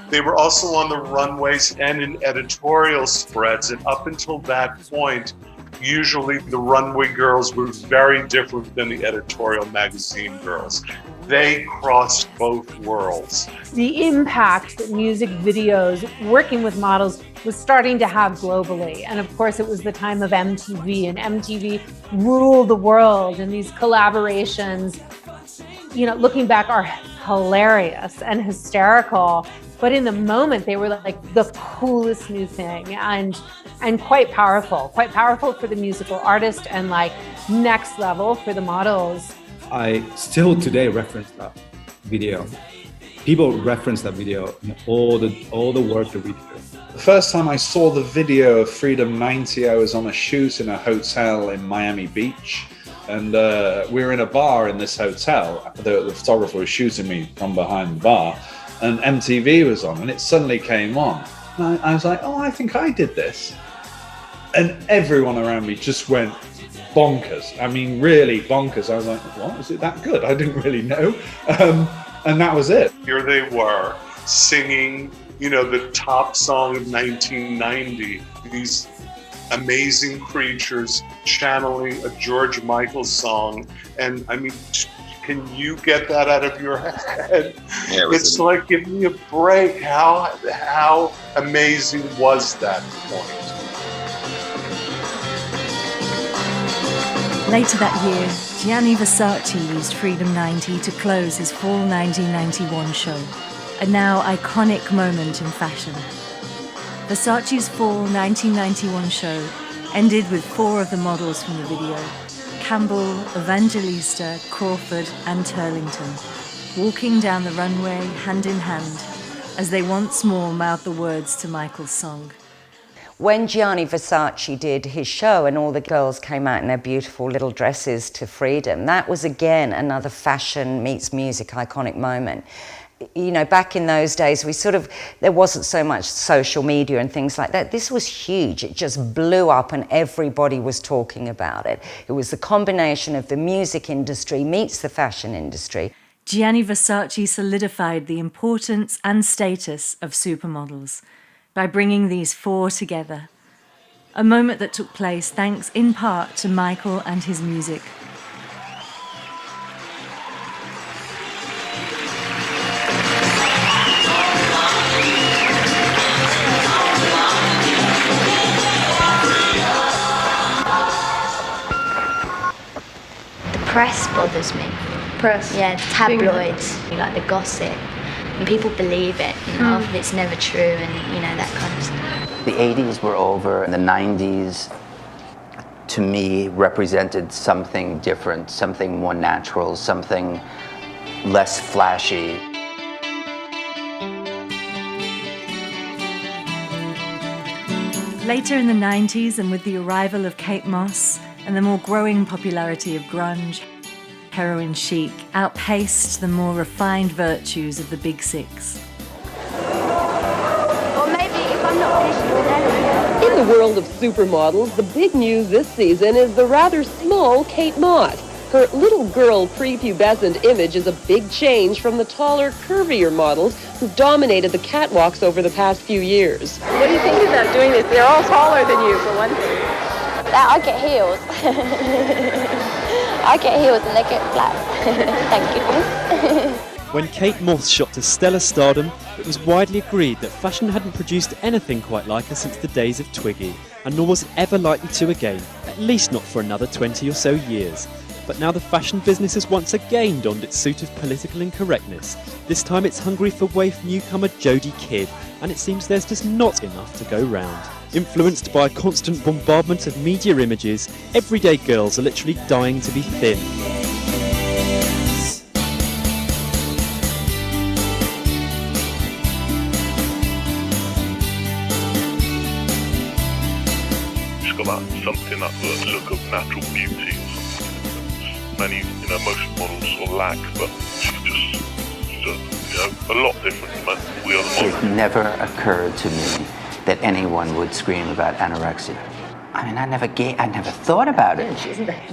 they were also on the runways and in editorial spreads. And up until that point, usually the runway girls were very different than the editorial magazine girls. They crossed both worlds. The impact that music videos working with models was starting to have globally. And of course, it was the time of MTV, and MTV ruled the world. And these collaborations, looking back, are hilarious and hysterical. But in the moment, they were like the coolest new thing, and quite powerful for the musical artist, and like next level for the models. I still today reference that video. People reference that video in all the work that we do. The first time I saw the video of Freedom 90, I was on a shoot in a hotel in Miami Beach. And we were in a bar in this hotel. The photographer was shooting me from behind the bar, and MTV was on, and it suddenly came on. And I was like, oh, I think I did this. And everyone around me just went bonkers. I mean, really bonkers. I was like, what? Is it that good? I didn't really know. And that was it. Here they were singing, the top song of 1990. These amazing creatures channeling a George Michael song. And I mean, can you get that out of your head? Yeah, it's like, give me a break. How amazing was that point? Later that year, Gianni Versace used Freedom 90 to close his fall 1991 show, a now iconic moment in fashion. Versace's fall 1991 show ended with 4 of the models from the video, Campbell, Evangelista, Crawford and Turlington, walking down the runway hand in hand as they once more mouthed the words to Michael's song. When Gianni Versace did his show and all the girls came out in their beautiful little dresses to Freedom, that was again another fashion meets music iconic moment. You know, back in those days, there wasn't so much social media and things like that. This was huge. It just blew up and everybody was talking about it. It was the combination of the music industry meets the fashion industry. Gianni Versace solidified the importance and status of supermodels by bringing these 4 together, a moment that took place thanks in part to Michael and his music. The press bothers me. Press? Yeah, the tabloids, like the gossip. And people believe it, you know, often it's never true and, you know, that kind of stuff. The 80s were over, and the 90s, to me, represented something different, something more natural, something less flashy. Later in the 90s, and with the arrival of Kate Moss and the more growing popularity of grunge, heroin chic outpaced the more refined virtues of the Big Six. Or maybe if I'm not finished, in the world of supermodels, the big news this season is the rather small Kate Moss. Her little girl prepubescent image is a big change from the taller, curvier models who've dominated the catwalks over the past few years. What do you think about doing this? They're all taller than you, for one thing. I get heels. I get heels and they get flats. Thank goodness. When Kate Moss shot to stellar stardom, it was widely agreed that fashion hadn't produced anything quite like her since the days of Twiggy, and nor was it ever likely to again, at least not for another 20 or so years. But now the fashion business has once again donned its suit of political incorrectness. This time it's hungry for waif newcomer Jodie Kidd, and it seems there's just not enough to go round. Influenced by a constant bombardment of media images, everyday girls are literally dying to be thin. She's got that something, that look of natural beauty or something. Many, most models sort of lack, but she's just a lot different from we other models. It never occurred to me that anyone would scream about anorexia. I mean, I never thought about it.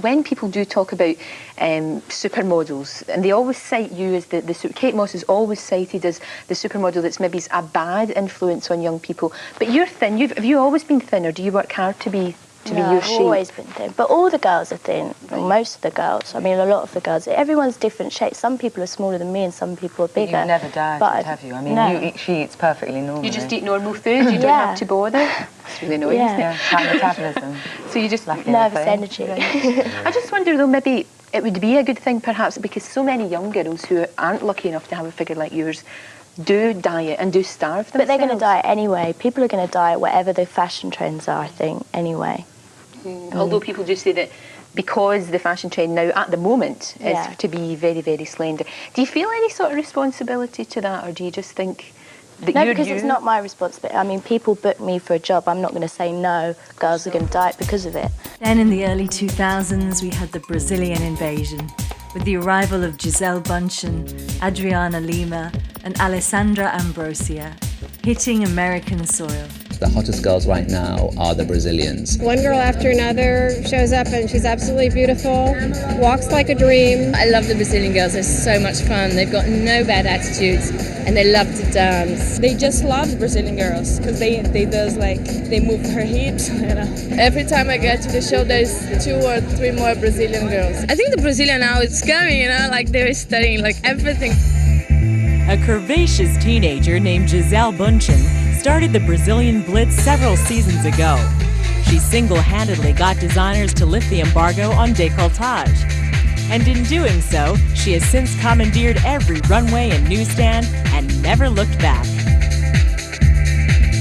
When people do talk about supermodels, and they always cite you as Kate Moss is always cited as the supermodel that's maybe a bad influence on young people. But you're thin. Have you always been thin, or do you work hard to be your shape? I've always been thin, but all the girls are thin. Right. Most of the girls. I mean, a lot of the girls. Everyone's different shapes. Some people are smaller than me, and some people are bigger. You've never dieted, have you? I mean, she eats perfectly normally. You just eat normal food. You don't have to bother. It's really annoying, isn't it? High metabolism. So you just nervous energy. I just wonder though, maybe it would be a good thing perhaps because so many young girls who aren't lucky enough to have a figure like yours do diet and do starve themselves. But they're going to diet anyway. People are going to diet whatever the fashion trends are, I think, anyway. Although people do say that because the fashion trend now at the moment is to be very, very slender. Do you feel any sort of responsibility to that, or do you just think that No, because it's not my responsibility. I mean, people book me for a job. I'm not going to say no. Girls are going to diet because of it. Then in the early 2000s, we had the Brazilian invasion, with the arrival of Gisele Bündchen, Adriana Lima, and Alessandra Ambrosio, hitting American soil. The hottest girls right now are the Brazilians. One girl after another shows up and she's absolutely beautiful, walks like a dream. I love the Brazilian girls, they're so much fun. They've got no bad attitudes and they love to dance. They just love the Brazilian girls because they move her hips, Every time I get to the show, there's 2 or 3 more Brazilian girls. I think the Brazilian now is coming, they're studying everything. A curvaceous teenager named Gisele Bündchen started the Brazilian Blitz several seasons ago. She single-handedly got designers to lift the embargo on décolletage. And in doing so, she has since commandeered every runway and newsstand and never looked back.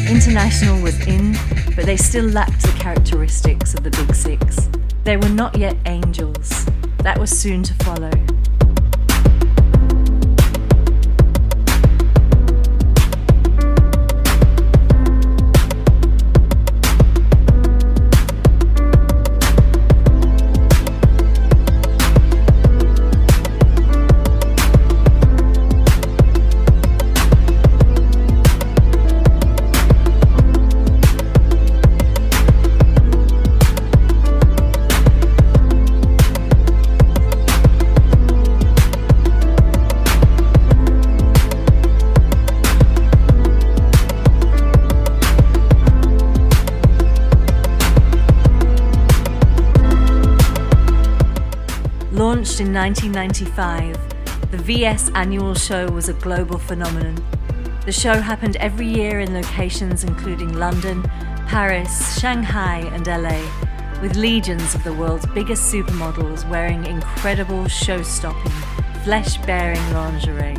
International was in, but they still lacked the characteristics of the Big Six. They were not yet angels. That was soon to follow. Launched in 1995, the VS annual show was a global phenomenon. The show happened every year in locations including London, Paris, Shanghai and LA, with legions of the world's biggest supermodels wearing incredible show-stopping, flesh-bearing lingerie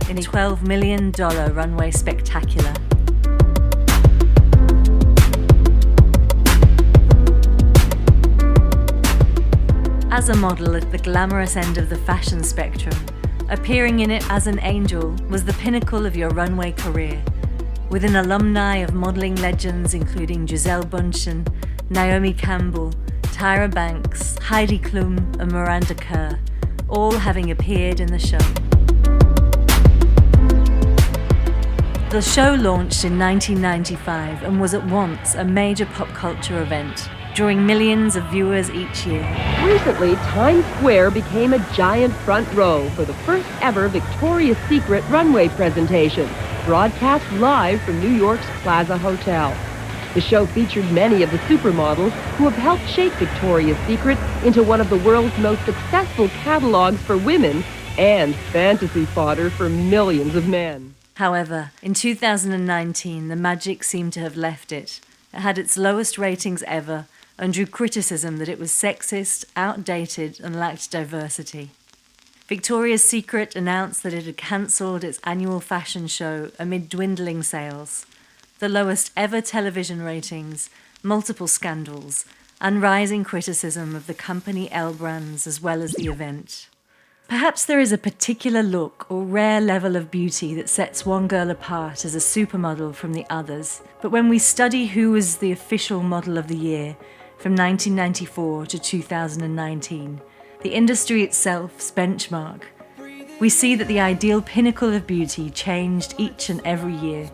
in a $12 million runway spectacular. As a model at the glamorous end of the fashion spectrum, appearing in it as an angel was the pinnacle of your runway career, with an alumni of modeling legends including Gisele Bündchen, Naomi Campbell, Tyra Banks, Heidi Klum and Miranda Kerr, all having appeared in the show. The show launched in 1995 and was at once a major pop culture event, drawing millions of viewers each year. Recently, Times Square became a giant front row for the first ever Victoria's Secret runway presentation, broadcast live from New York's Plaza Hotel. The show featured many of the supermodels who have helped shape Victoria's Secret into one of the world's most successful catalogs for women and fantasy fodder for millions of men. However, in 2019, the magic seemed to have left it. It had its lowest ratings ever and drew criticism that it was sexist, outdated, and lacked diversity. Victoria's Secret announced that it had cancelled its annual fashion show amid dwindling sales, the lowest ever television ratings, multiple scandals, and rising criticism of the company L brands as well as the event. Perhaps there is a particular look or rare level of beauty that sets one girl apart as a supermodel from the others, but when we study who was the official model of the year from 1994 to 2019, the industry itself's benchmark, we see that the ideal pinnacle of beauty changed each and every year.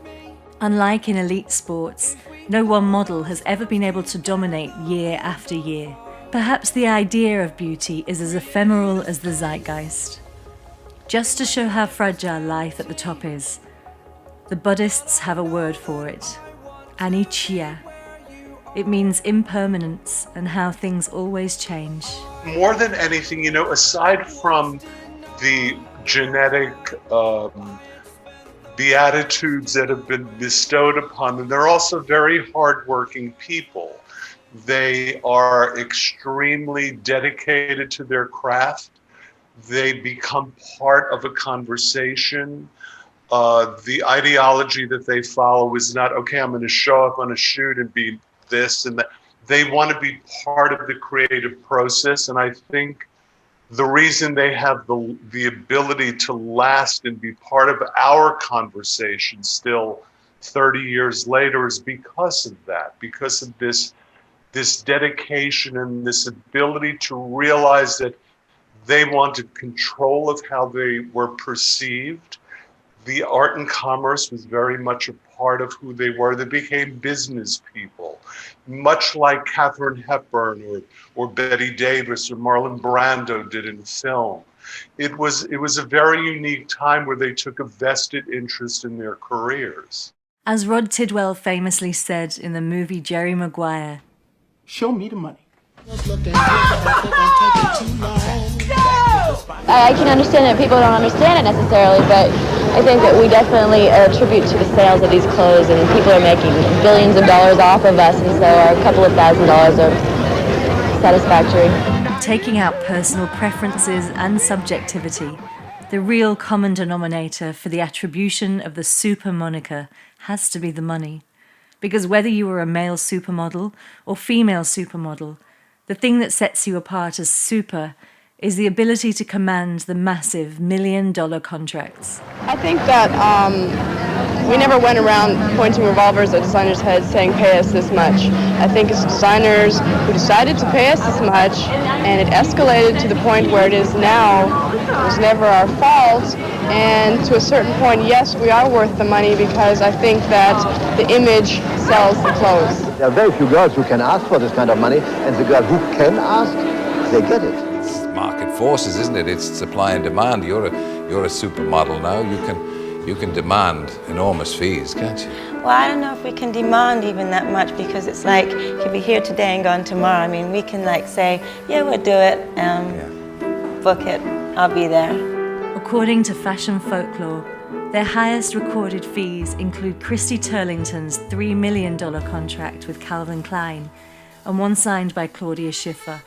Unlike in elite sports, no one model has ever been able to dominate year after year. Perhaps the idea of beauty is as ephemeral as the zeitgeist. Just to show how fragile life at the top is, the Buddhists have a word for it, anicca. It means impermanence and how things always change. More than anything, you know, aside from the genetic beatitudes that have been bestowed upon them, they're also very hardworking people. They are extremely dedicated to their craft. They become part of a conversation. The ideology that they follow is not, okay, I'm going to show up on a shoot and be this and that. They want to be part of the creative process. And I think the reason they have the ability to last and be part of our conversation still 30 years later is because of that, because of this dedication and this ability to realize that they wanted control of how they were perceived. The art and commerce was very much a part of who they were. They became business people, much like Katharine Hepburn or Bette Davis or Marlon Brando did in film. It was a very unique time where they took a vested interest in their careers. As Rod Tidwell famously said in the movie Jerry Maguire, "Show me the money." No! I can understand that people don't understand it necessarily, but I think that we definitely attribute to the sales of these clothes, and people are making billions of dollars off of us, and so our couple of $1,000s are satisfactory. Taking out personal preferences and subjectivity, the real common denominator for the attribution of the super moniker has to be the money. Because whether you are a male supermodel or female supermodel, the thing that sets you apart as super is the ability to command the massive million-dollar contracts. I think that we never went around pointing revolvers at designers' heads saying, pay us this much. I think it's designers who decided to pay us this much, and it escalated to the point where it is now. It was never our fault, and to a certain point, yes, we are worth the money because I think that the image sells the clothes. There are very few girls who can ask for this kind of money, and the girls who can ask, they get it. It's market forces, isn't it? It's supply and demand. You're a supermodel now. You can demand enormous fees, can't you? Well, I don't know if we can demand even that much, because it's like, you could be here today and gone tomorrow. I mean, we can like say, yeah, we'll do it, book it, I'll be there. According to Fashion Folklore, their highest recorded fees include Christy Turlington's $3 million contract with Calvin Klein, and one signed by Claudia Schiffer,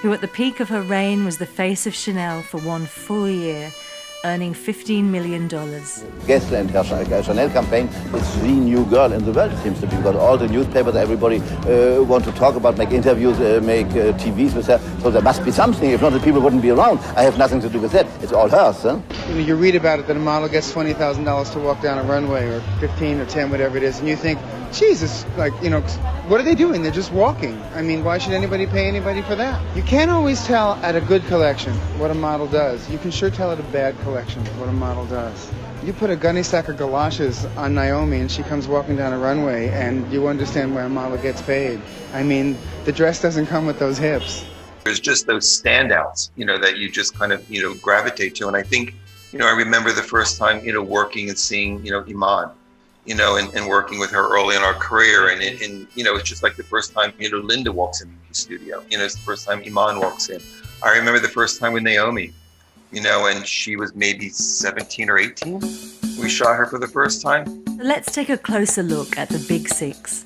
who at the peak of her reign was the face of Chanel for one full year, earning $15 million. Gessler and her Chanel campaign is the new girl in the world, it seems to be, because all the newspapers, everybody want to talk about, make interviews, make TVs with her, so there must be something. If not, the people wouldn't be around. I have nothing to do with that. It's all hers. Huh? You read about it that a model gets $20,000 to walk down a runway, or 15 or 10, whatever it is, and you think, Jesus, like, you know, what are they doing? They're just walking. I mean, why should anybody pay anybody for that? You can't always tell at a good collection what a model does. You can sure tell at a bad collection what a model does. You put a gunny sack of galoshes on Naomi and she comes walking down a runway, and you understand why a model gets paid. I mean, the dress doesn't come with those hips. There's just those standouts, you know, that you just kind of, you know, gravitate to. And I think, you know, I remember the first time, you know, working and seeing, you know, Iman, you know, and working with her early in our career. And you know, it's just like the first time, you know, Linda walks in the studio. You know, it's the first time Iman walks in. I remember the first time with Naomi, you know, and she was maybe 17 or 18. We shot her for the first time. Let's take a closer look at the Big Six.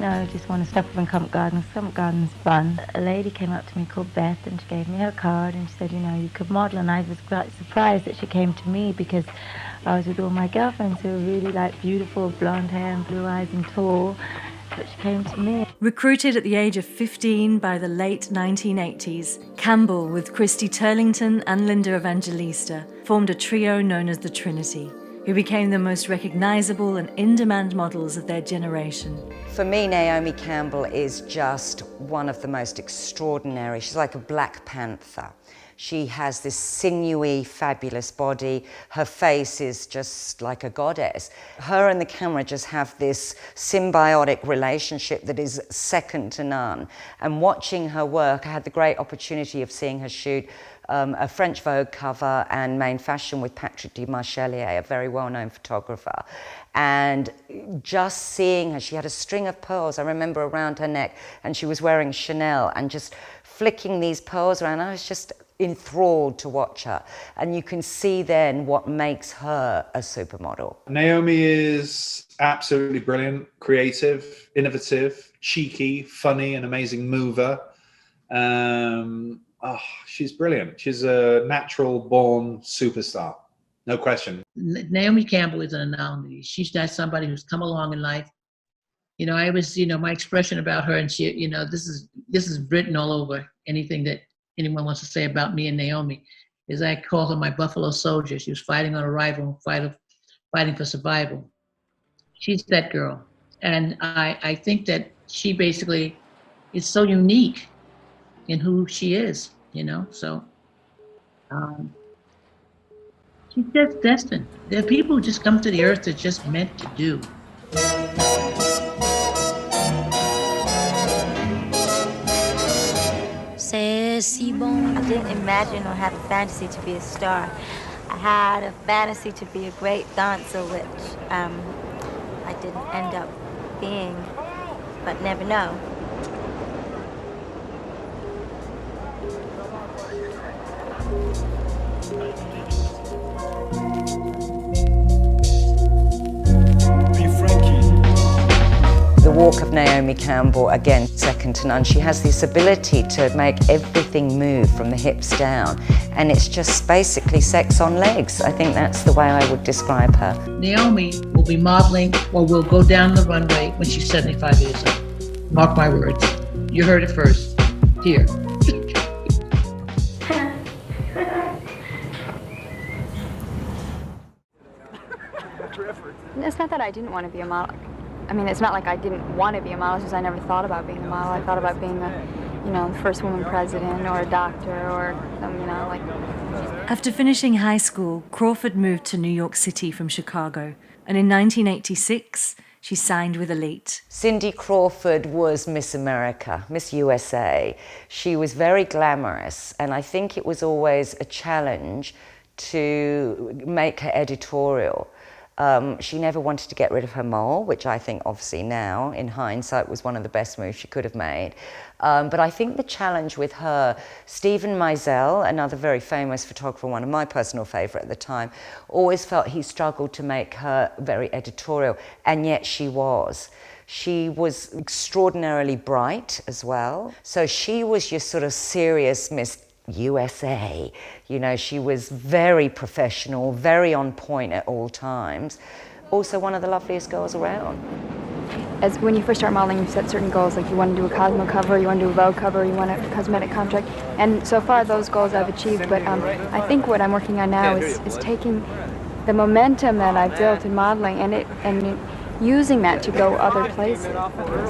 I just want to stop up in Covent Garden. Covent Garden's fun. A lady came up to me called Beth, and she gave me her card and she said, you know, you could model. And I was quite surprised that she came to me, because I was with all my girlfriends who were really like beautiful, blonde hair and blue eyes and tall. But she came to me. Recruited at the age of 15 by the late 1980s, Campbell, with Christy Turlington and Linda Evangelista, formed a trio known as the Trinity, who became the most recognizable and in-demand models of their generation. For me, Naomi Campbell is just one of the most extraordinary. She's like a Black Panther. She has this sinewy, fabulous body. Her face is just like a goddess. Her and the camera just have this symbiotic relationship that is second to none. And watching her work, I had the great opportunity of seeing her shoot a French Vogue cover and main fashion with Patrick Dumarchelier, a very well-known photographer. And just seeing her, she had a string of pearls, I remember, around her neck, and she was wearing Chanel, and just flicking these pearls around. I was just enthralled to watch her. And you can see then what makes her a supermodel. Naomi is absolutely brilliant, creative, innovative, cheeky, funny, an amazing mover. She's brilliant. She's a natural born superstar. No question. Naomi Campbell is an anomaly. She's not somebody who's come along in life. You know, I was, you know, my expression about her, and she, you know, this is written all over anything that anyone wants to say about me and Naomi, is I call her my Buffalo Soldier. She was fighting on arrival, fighting for survival. She's that girl. And I think that she basically is so unique in who she is, you know, so she's just destined. There are people who just come to the earth that's just meant to do. didn't imagine or have a fantasy to be a star. I had a fantasy to be a great dancer, which I didn't end up being, but never know. The walk of Naomi Campbell, again, second to none. She has this ability to make everything move from the hips down, and it's just basically sex on legs. I think that's the way I would describe her. Naomi will be modeling or will go down the runway when she's 75 years old. Mark my words. You heard it first. Here. It's not that I didn't want to be a model. I mean, it's not like I didn't want to be a model, it's just I never thought about being a model. I thought about being the first woman president or a doctor or like... After finishing high school, Crawford moved to New York City from Chicago, and in 1986, she signed with Elite. Cindy Crawford was Miss America, Miss USA. She was very glamorous, and I think it was always a challenge to make her editorial. She never wanted to get rid of her mole, which I think obviously now, in hindsight, was one of the best moves she could have made. But I think the challenge with her, Stephen Meisel, another very famous photographer, one of my personal favourite at the time, always felt he struggled to make her very editorial, and yet she was. She was extraordinarily bright as well. So she was your sort of serious Miss USA. You know, she was very professional, very on point at all times. Also one of the loveliest girls around. As when you first start modeling, you set certain goals, like you want to do a Cosmo cover, you want to do a Vogue cover, you want a cosmetic contract. And so far those goals I've achieved, but I think what I'm working on now is taking the momentum that I've built in modeling and using that to go other places.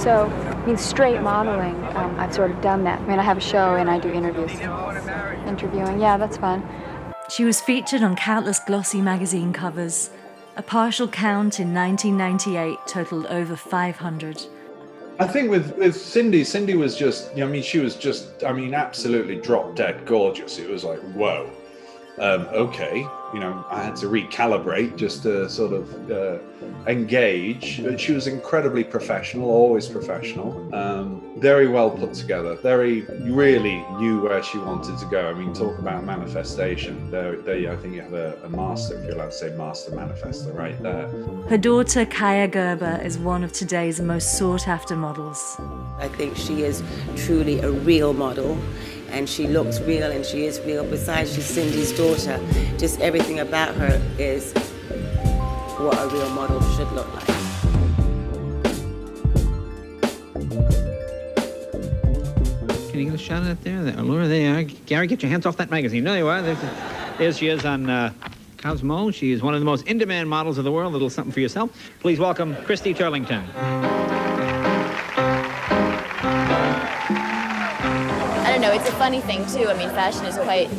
So, I mean, straight modeling, I've sort of done that. I mean, I have a show and I do interviews. Interviewing, yeah, that's fun. She was featured on countless glossy magazine covers. A partial count in 1998 totaled over 500. I think with Cindy was just, she was just, absolutely drop dead gorgeous. It was like, whoa. Okay, I had to recalibrate just to sort of engage. She was incredibly professional, always professional, very well put together, really knew where she wanted to go. I mean, talk about manifestation. There, I think you have a master, if you're allowed to say master manifester right there. Her daughter, Kaya Gerber, is one of today's most sought-after models. I think she is truly a real model. And she looks real and she is real. Besides, she's Cindy's daughter. Just everything about her is what a real model should look like. Can you get a shot at there? Laura, there you are. Gary, get your hands off that magazine. There you are. There she is on Cosmo. She is one of the most in-demand models of the world. A little something for yourself. Please welcome Christy Turlington. I don't know, it's a funny thing too. I mean, fashion is quite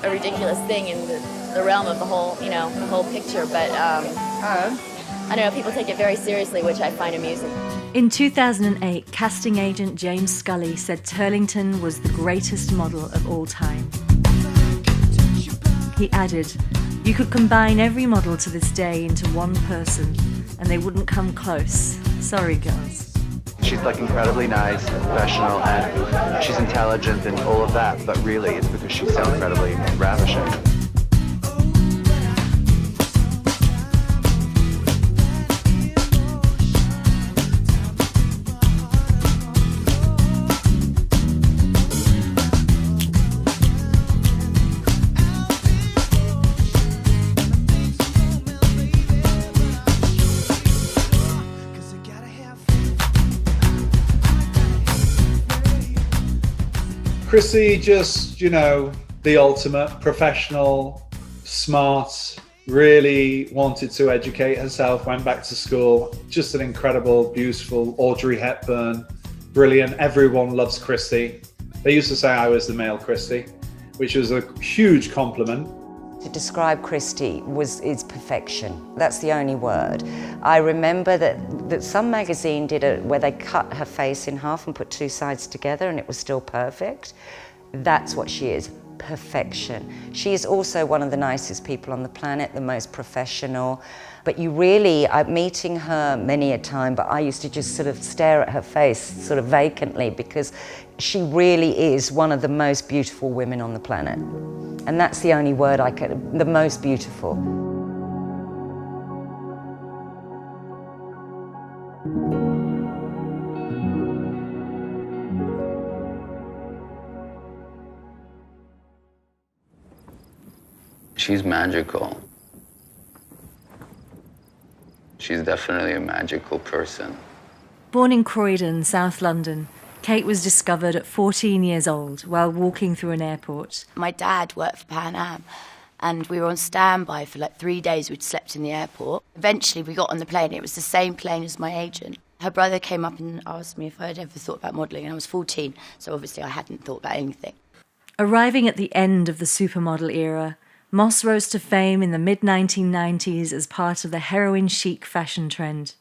a ridiculous thing in the realm of the whole, the whole picture, but I don't know, people take it very seriously, which I find amusing. In 2008, casting agent James Scully said Turlington was the greatest model of all time. He added, "You could combine every model to this day into one person, and they wouldn't come close. Sorry, girls." She's like incredibly nice, professional, and she's intelligent and all of that, but really it's because she's so incredibly ravishing. Chrissy, just, the ultimate professional, smart, really wanted to educate herself, went back to school. Just an incredible, beautiful Audrey Hepburn, brilliant. Everyone loves Christy. They used to say I was the male Christy, which was a huge compliment. To describe Christy is perfection. That's the only word. I remember that some magazine did it where they cut her face in half and put two sides together and it was still perfect. That's what she is, perfection. She is also one of the nicest people on the planet, the most professional. But you really, meeting her many a time, but I used to just sort of stare at her face sort of vacantly, because she really is one of the most beautiful women on the planet. And that's the only word I could, the most beautiful. She's magical. She's definitely a magical person. Born in Croydon, South London, Kate was discovered at 14 years old while walking through an airport. My dad worked for Pan Am, and we were on standby for like 3 days. We'd slept in the airport. Eventually we got on the plane. It was the same plane as my agent. Her brother came up and asked me if I'd ever thought about modelling, and I was 14, so obviously I hadn't thought about anything. Arriving at the end of the supermodel era, Moss rose to fame in the mid-1990s as part of the heroin chic fashion trend.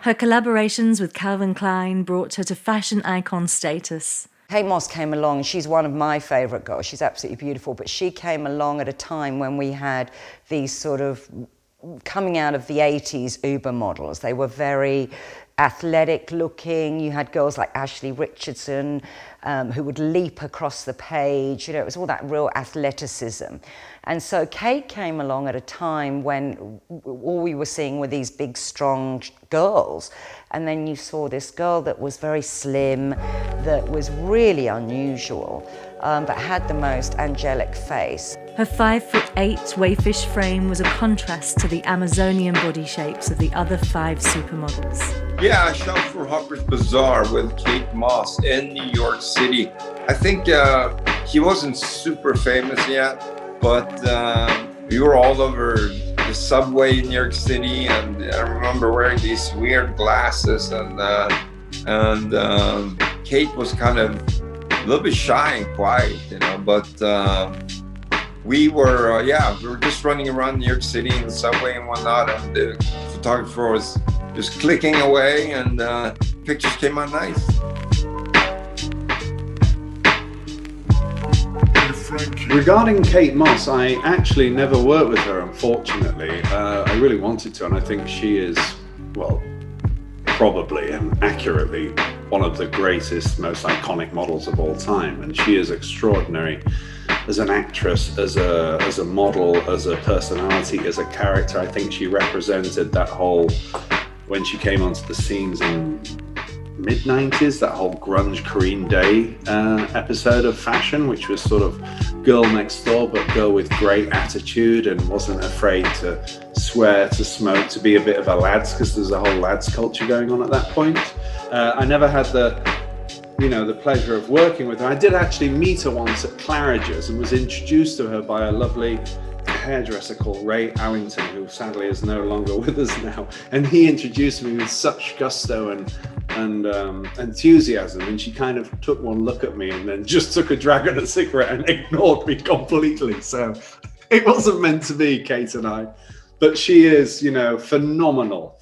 Her collaborations with Calvin Klein brought her to fashion icon status. Kate Moss came along. She's one of my favourite girls. She's absolutely beautiful, but she came along at a time when we had these sort of, coming out of the 80s, Uber models. They were very athletic looking. You had girls like Ashley Richardson who would leap across the page. You know, it was all that real athleticism. And so Kate came along at a time when all we were seeing were these big, strong girls. And then you saw this girl that was very slim, that was really unusual, but had the most angelic face. Her 5'8" wayfish frame was a contrast to the Amazonian body shapes of the other 5 supermodels. Yeah, I shot for Harper's Bazaar with Kate Moss in New York City. I think he wasn't super famous yet, but we were all over the subway in New York City, and I remember wearing these weird glasses, and Kate was kind of a little bit shy and quiet, you know, but we were just running around New York City in the subway and whatnot, and the photographer was just clicking away, and pictures came out nice. Regarding Kate Moss, I actually never worked with her, unfortunately. I really wanted to, and I think she is, well, probably and accurately one of the greatest, most iconic models of all time. And she is extraordinary as an actress, as a model, as a personality, as a character. I think she represented that whole, when she came onto the scenes in mid-90s, that whole grunge Korean Day episode of fashion, which was sort of girl next door, but girl with great attitude and wasn't afraid to swear, to smoke, to be a bit of a lads, because there's a whole lads culture going on at that point. I never had the pleasure of working with her. I did actually meet her once at Claridge's and was introduced to her by a lovely hairdresser called Ray Allington, who sadly is no longer with us now. And he introduced me with such gusto and enthusiasm, and she kind of took one look at me and then just took a drag of a cigarette and ignored me completely. So it wasn't meant to be, Kate and I. But she is, you know, phenomenal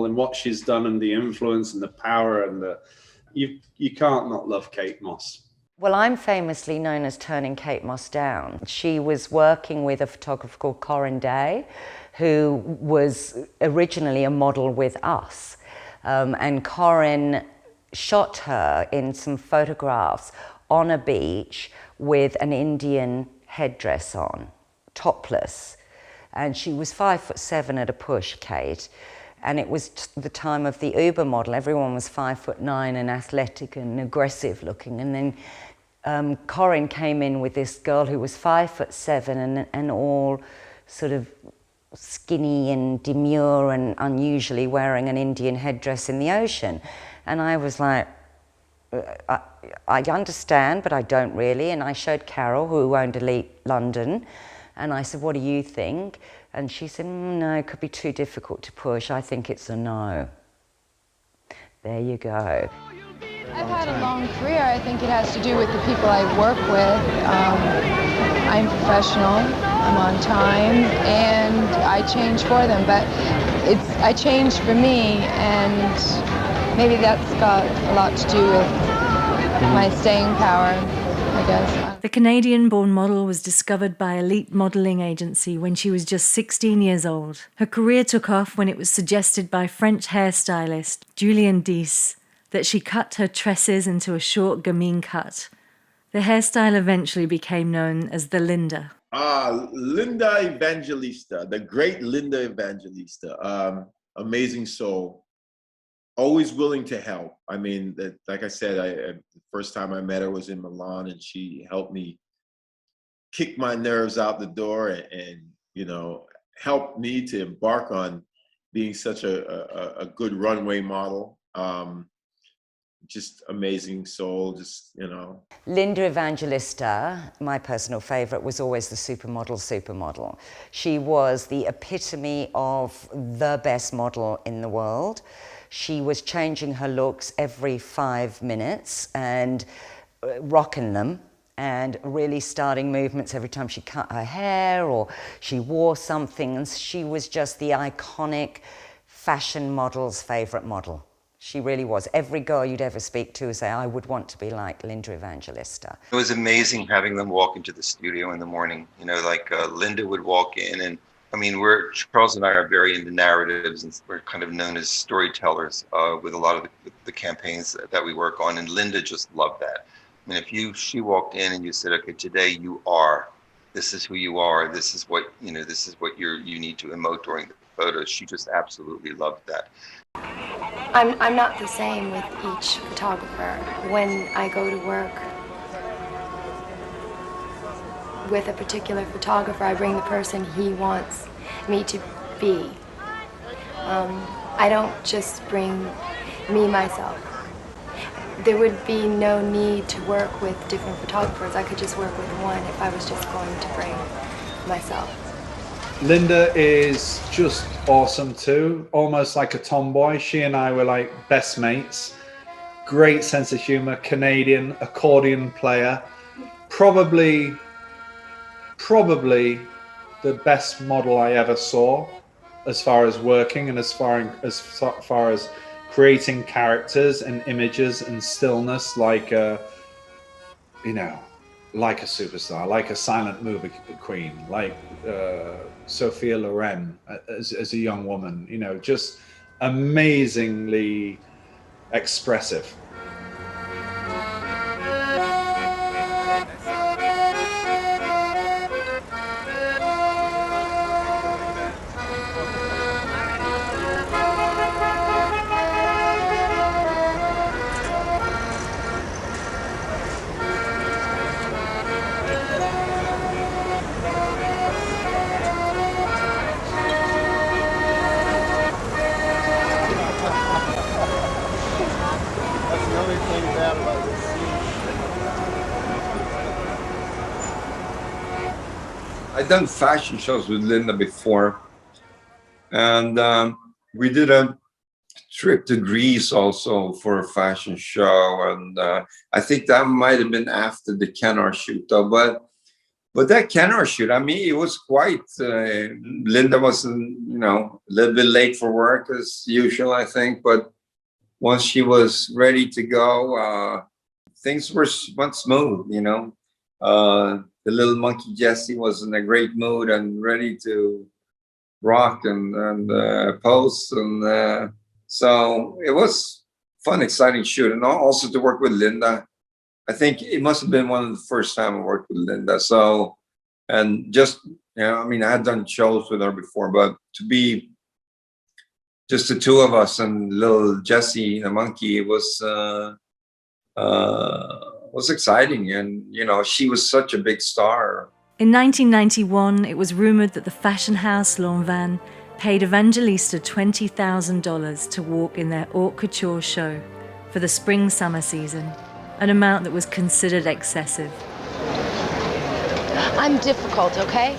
in what she's done, and the influence and the power, and you can't not love Kate Moss. Well, I'm famously known as turning Kate Moss down. She was working with a photographer called Corinne Day, who was originally a model with us. And Corinne shot her in some photographs on a beach with an Indian headdress on, topless. And she was 5'7" at a push, Kate. And it was the time of the Uber model. Everyone was 5'9" and athletic and aggressive looking. And then Corinne came in with this girl who was 5'7" and all sort of skinny and demure and unusually wearing an Indian headdress in the ocean. And I was like, I understand, but I don't really. And I showed Carol, who owned Elite London, and I said, what do you think? And she said, no, it could be too difficult to push. I think it's a no. There you go. I've had a long career. I think it has to do with the people I work with. I'm professional, I'm on time, and I change for them. But I change for me, and maybe that's got a lot to do with my staying power, I guess. The Canadian-born model was discovered by Elite Modeling Agency when she was just 16 years old. Her career took off when it was suggested by French hairstylist Julien Dice that she cut her tresses into a short gamine cut. The hairstyle eventually became known as the Linda. Linda Evangelista, the great Linda Evangelista, amazing soul, always willing to help. I mean, like I said, the first time I met her was in Milan, and she helped me kick my nerves out the door and you know, helped me to embark on being such a good runway model. Just amazing soul, just, you know. Linda Evangelista, my personal favourite, was always the supermodel. She was the epitome of the best model in the world. She was changing her looks every 5 minutes and rocking them and really starting movements every time she cut her hair or she wore something, and she was just the iconic fashion model's favourite model. She really was. Every girl you'd ever speak to would say, I would want to be like Linda Evangelista. It was amazing having them walk into the studio in the morning. You know, like Linda would walk in, and I mean, Charles and I are very into narratives, and we're kind of known as storytellers with a lot of the campaigns that we work on, and Linda just loved that. I mean, she walked in and you said, okay, today you are, this is who you are, this is what, you know, this is what you need to emote during the photos. She just absolutely loved that. I'm not the same with each photographer. When I go to work with a particular photographer, I bring the person he wants me to be. I don't just bring me, myself. There would be no need to work with different photographers. I could just work with one if I was just going to bring myself. Linda is just awesome too, almost like a tomboy. She and I were like best mates. Great sense of humor, Canadian, accordion player. Probably the best model I ever saw as far as working and as far as creating characters and images and stillness, like you know, like a superstar, like a silent movie queen, like Sophia Loren as a young woman, you know, just amazingly expressive. I've done fashion shows with Linda before, and we did a trip to Greece also for a fashion show, and I think that might have been after the Kenner shoot though, but that Kenner shoot, I mean, it was quite, Linda was, you know, a little bit late for work as usual, I think, but once she was ready to go, things went smooth, you know. The little monkey Jessie was in a great mood and ready to rock and pose, and so it was fun, exciting shoot, and also to work with Linda. I think it must have been one of the first time I worked with Linda. So, and just, you know, I mean, I had done shows with her before, but to be just the two of us and little Jessie, the monkey, it was exciting, and you know, she was such a big star. In 1991, it was rumored that the fashion house Lanvin paid Evangelista $20,000 to walk in their haute couture show for the spring-summer season, an amount that was considered excessive. I'm difficult, okay?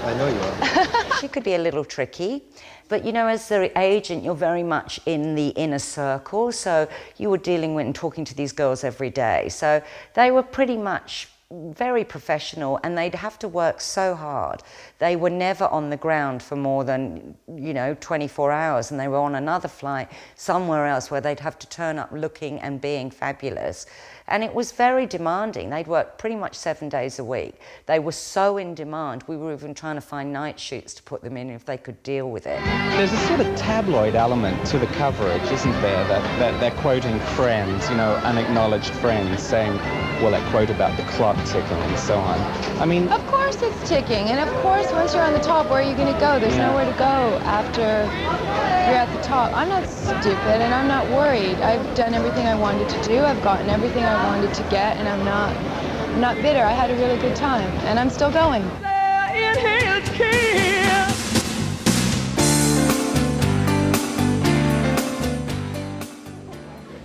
I know you are. She could be a little tricky, but you know, as the agent, you're very much in the inner circle, so you were dealing with and talking to these girls every day. So they were pretty much very professional, and they'd have to work so hard. They were never on the ground for more than, 24 hours, and they were on another flight somewhere else where they'd have to turn up looking and being fabulous. And it was very demanding. They'd work pretty much 7 days a week. They were so in demand, we were even trying to find night shoots to put them in if they could deal with it. There's a sort of tabloid element to the coverage, isn't there? That they're quoting friends, unacknowledged friends, saying, well, that quote about the clock ticking and so on. I mean... Of course it's ticking, and of course once you're on the top, where are you going to go? There's nowhere to go after you're at the top. I'm not stupid, and I'm not worried. I've done everything I wanted to do. I've gotten everything I wanted to get, and I'm not bitter. I had a really good time, and I'm still going.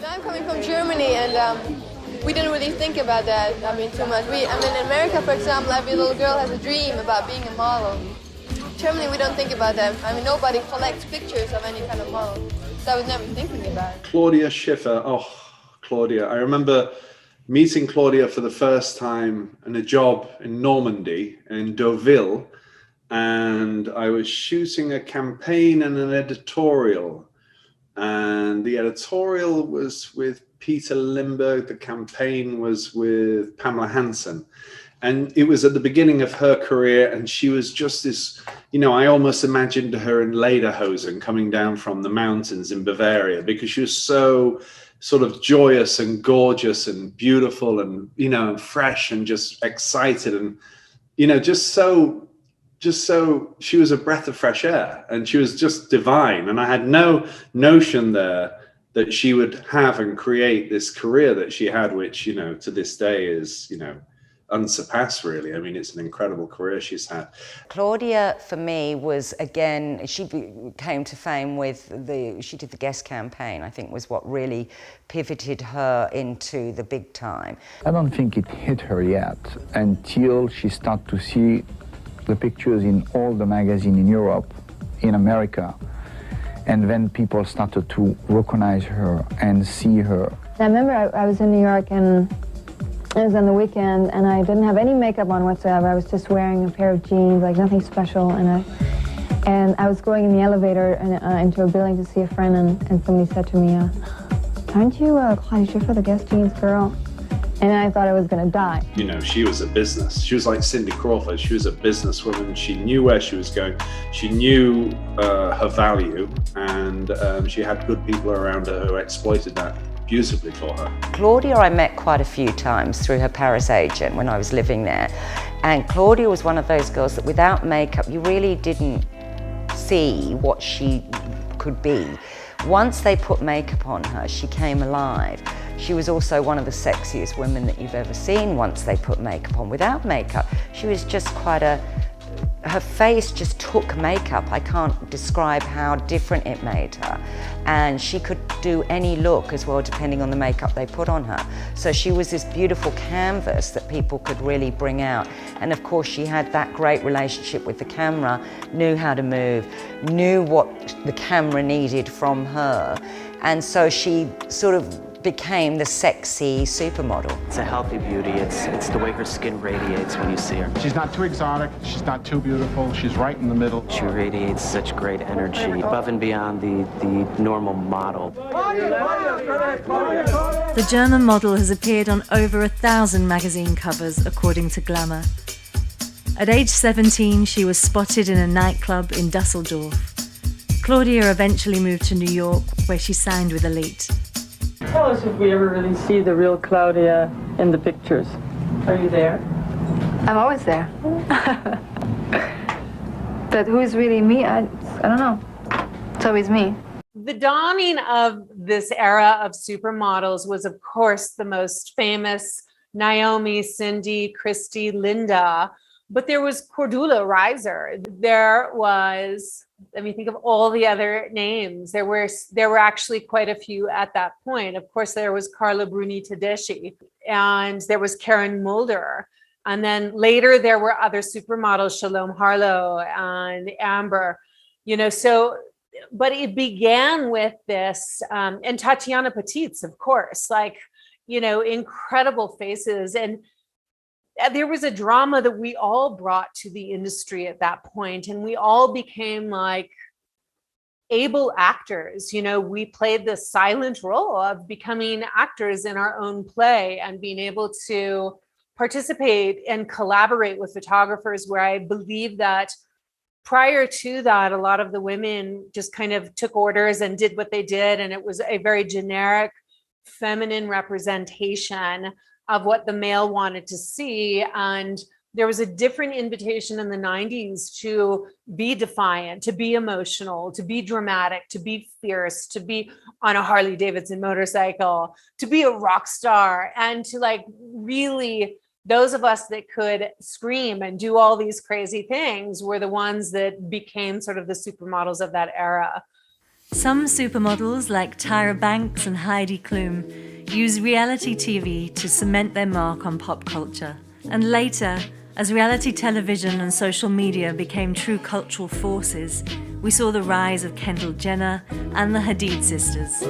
I'm coming from Germany, and we didn't really think about that, too much. In America, for example, every little girl has a dream about being a model. In Germany, we don't think about that. Nobody collects pictures of any kind of model. So I was never thinking about it. Claudia Schiffer. Oh, Claudia. I remember meeting Claudia for the first time in a job in Normandy, in Deauville, and I was shooting a campaign and an editorial. And the editorial was with Peter Lindbergh, the campaign was with Pamela Hansen. And it was at the beginning of her career, and she was just this, I almost imagined her in lederhosen coming down from the mountains in Bavaria, because she was so sort of joyous and gorgeous and beautiful and, and fresh and just excited and, just so she was a breath of fresh air, and she was just divine. And I had no notion there that she would have and create this career that she had, which, to this day is, unsurpassed, really. It's an incredible career she's had. Claudia, for me, was, again, she came to fame with she did the Guess campaign, I think, was what really pivoted her into the big time. I don't think it hit her yet until she started to see the pictures in all the magazines in Europe, in America, and then people started to recognize her and see her. I remember I was in New York, and it was on the weekend, and I didn't have any makeup on whatsoever. I was just wearing a pair of jeans, like nothing special, and I was going in the elevator into a building to see a friend, and somebody said to me, aren't you Claudia Schiffer, the Guess jeans girl? And I thought I was going to die. She was a business. She was like Cindy Crawford. She was a businesswoman. She knew where she was going. She knew her value, and she had good people around her who exploited that beautifully for her. Claudia I met quite a few times through her Paris agent when I was living there. And Claudia was one of those girls that without makeup, you really didn't see what she could be. Once they put makeup on her, she came alive. She was also one of the sexiest women that you've ever seen once they put makeup on. Without makeup, she was just her face just took makeup. I can't describe how different it made her. And she could do any look as well, depending on the makeup they put on her. So she was this beautiful canvas that people could really bring out. And of course, she had that great relationship with the camera, knew how to move, knew what the camera needed from her. And so she sort of became the sexy supermodel. It's a healthy beauty. It's the way her skin radiates when you see her. She's not too exotic. She's not too beautiful. She's right in the middle. She radiates such great energy, above and beyond the normal model. The German model has appeared on over 1,000 magazine covers, according to Glamour. At age 17, she was spotted in a nightclub in Dusseldorf. Claudia eventually moved to New York, where she signed with Elite. Tell us if we ever really see the real Claudia in the pictures. Are you there? I'm always there. But who's really me? I don't know. It's always me. The dawning of this era of supermodels was, of course, the most famous Naomi, Cindy, Christy, Linda. But there was Cordula Reiser. There was, think of all the other names. There were actually quite a few at that point. Of course, there was Carla Bruni Tedeschi, and there was Karen Mulder. And then later there were other supermodels, Shalom Harlow and Amber, but it began with this, and Tatiana Petitz, of course, incredible faces. there was a drama that we all brought to the industry at that point, and we all became like able actors. You know, we played the silent role of becoming actors in our own play and being able to participate and collaborate with photographers, where I believe that prior to that, a lot of the women just kind of took orders and did what they did. And it was a very generic feminine representation of what the male wanted to see. And there was a different invitation in the 90s to be defiant, to be emotional, to be dramatic, to be fierce, to be on a Harley Davidson motorcycle, to be a rock star, and to like really, those of us that could scream and do all these crazy things were the ones that became sort of the supermodels of that era. Some supermodels like Tyra Banks and Heidi Klum use reality TV to cement their mark on pop culture. And later, as reality television and social media became true cultural forces, we saw the rise of Kendall Jenner and the Hadid sisters.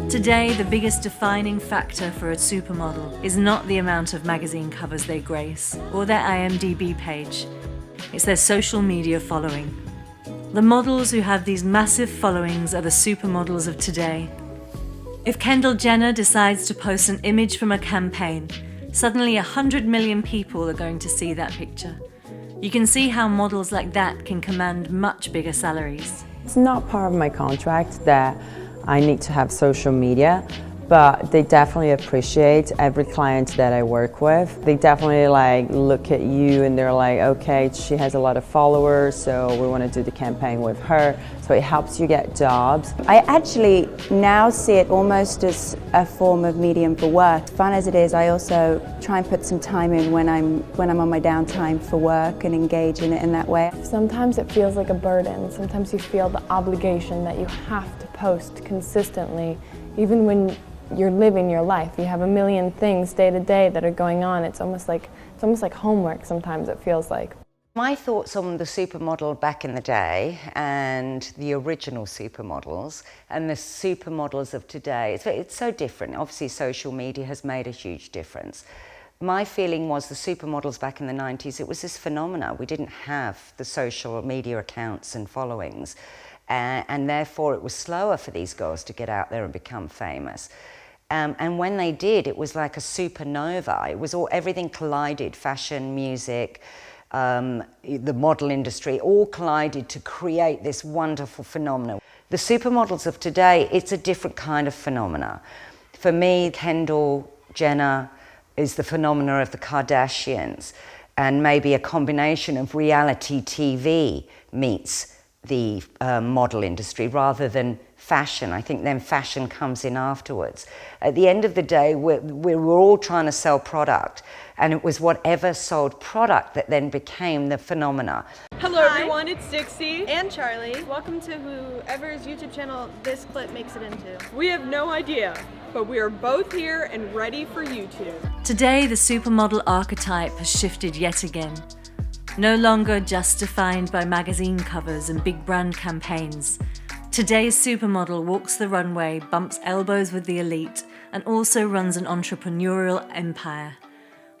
Today, the biggest defining factor for a supermodel is not the amount of magazine covers they grace or their IMDb page. It's their social media following. The models who have these massive followings are the supermodels of today. If Kendall Jenner decides to post an image from a campaign, suddenly 100 million people are going to see that picture. You can see how models like that can command much bigger salaries. It's not part of my contract that I need to have social media, but they definitely appreciate every client that I work with. They definitely like look at you and they're like, okay, she has a lot of followers, so we want to do the campaign with her. So it helps you get jobs. I actually now see it almost as a form of medium for work. Fun as it is, I also try and put some time in when I'm on my downtime for work and engage in it in that way. Sometimes it feels like a burden. Sometimes you feel the obligation that you have to post consistently, even when you're living your life. You have a million things day to day that are going on. It's almost like homework sometimes, it feels like. My thoughts on the supermodel back in the day and the original supermodels and the supermodels of today, it's so different. Obviously social media has made a huge difference. My feeling was the supermodels back in the 90s, it was this phenomena. We didn't have the social media accounts and followings. And therefore it was slower for these girls to get out there and become famous. And when they did, it was like a supernova. It was everything collided, fashion, music, the model industry, all collided to create this wonderful phenomenon. The supermodels of today, it's a different kind of phenomena. For me, Kendall Jenner is the phenomena of the Kardashians, and maybe a combination of reality TV meets the model industry rather than fashion. I think then fashion comes in afterwards. At the end of the day, we were all trying to sell product, and it was whatever sold product that then became the phenomena. Hello everyone, it's Dixie and Charlie. Welcome to whoever's YouTube channel this clip makes it into. We have no idea, but we are both here and ready for YouTube. Today, the supermodel archetype has shifted yet again. No longer just defined by magazine covers and big brand campaigns. Today's supermodel walks the runway, bumps elbows with the elite, and also runs an entrepreneurial empire,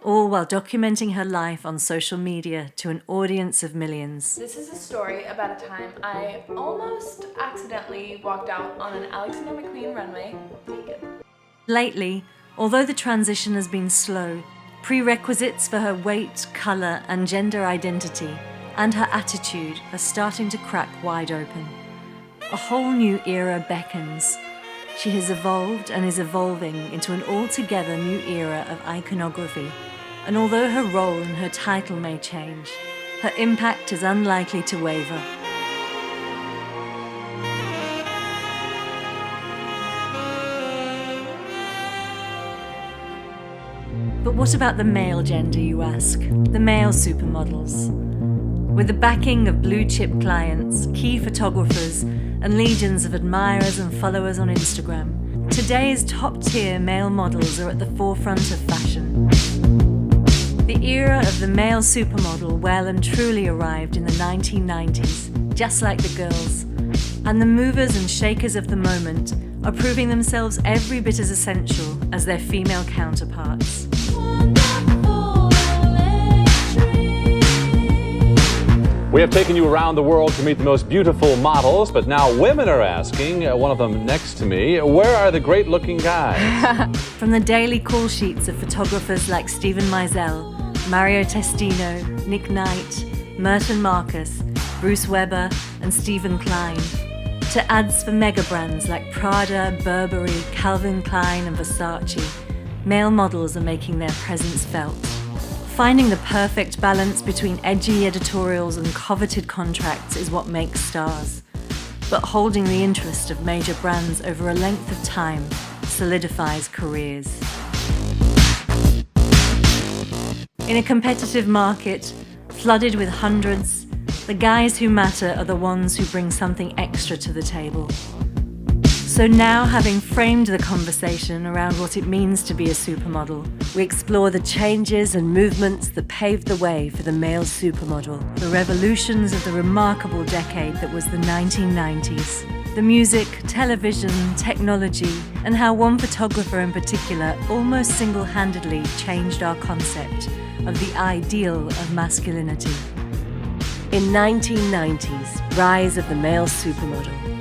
all while documenting her life on social media to an audience of millions. This is a story about a time I almost accidentally walked out on an Alexander McQueen runway naked. Lately, although the transition has been slow, prerequisites for her weight, colour and gender identity and her attitude are starting to crack wide open. A whole new era beckons. She has evolved and is evolving into an altogether new era of iconography, and although her role and her title may change, her impact is unlikely to waver. But what about the male gender, you ask? The male supermodels? With the backing of blue-chip clients, key photographers, and legions of admirers and followers on Instagram, today's top-tier male models are at the forefront of fashion. the male supermodel well and truly arrived in the 1990s, just like the girls. And the movers and shakers of the moment are proving themselves every bit as essential as their female counterparts. We have taken you around the world to meet the most beautiful models, but now women are asking, one of them next to me, where are the great-looking guys? From the daily call sheets of photographers like Steven Meisel, Mario Testino, Nick Knight, Merton Marcus, Bruce Weber, and Stephen Klein, to ads for mega brands like Prada, Burberry, Calvin Klein, and Versace, male models are making their presence felt. Finding the perfect balance between edgy editorials and coveted contracts is what makes stars. But holding the interest of major brands over a length of time solidifies careers. In a competitive market, flooded with hundreds, the guys who matter are the ones who bring something extra to the table. So now, having framed the conversation around what it means to be a supermodel, we explore the changes and movements that paved the way for the male supermodel, the revolutions of the remarkable decade that was the 1990s. The music, television, technology, and how one photographer in particular almost single-handedly changed our concept of the ideal of masculinity. In 1990s, rise of the male supermodel.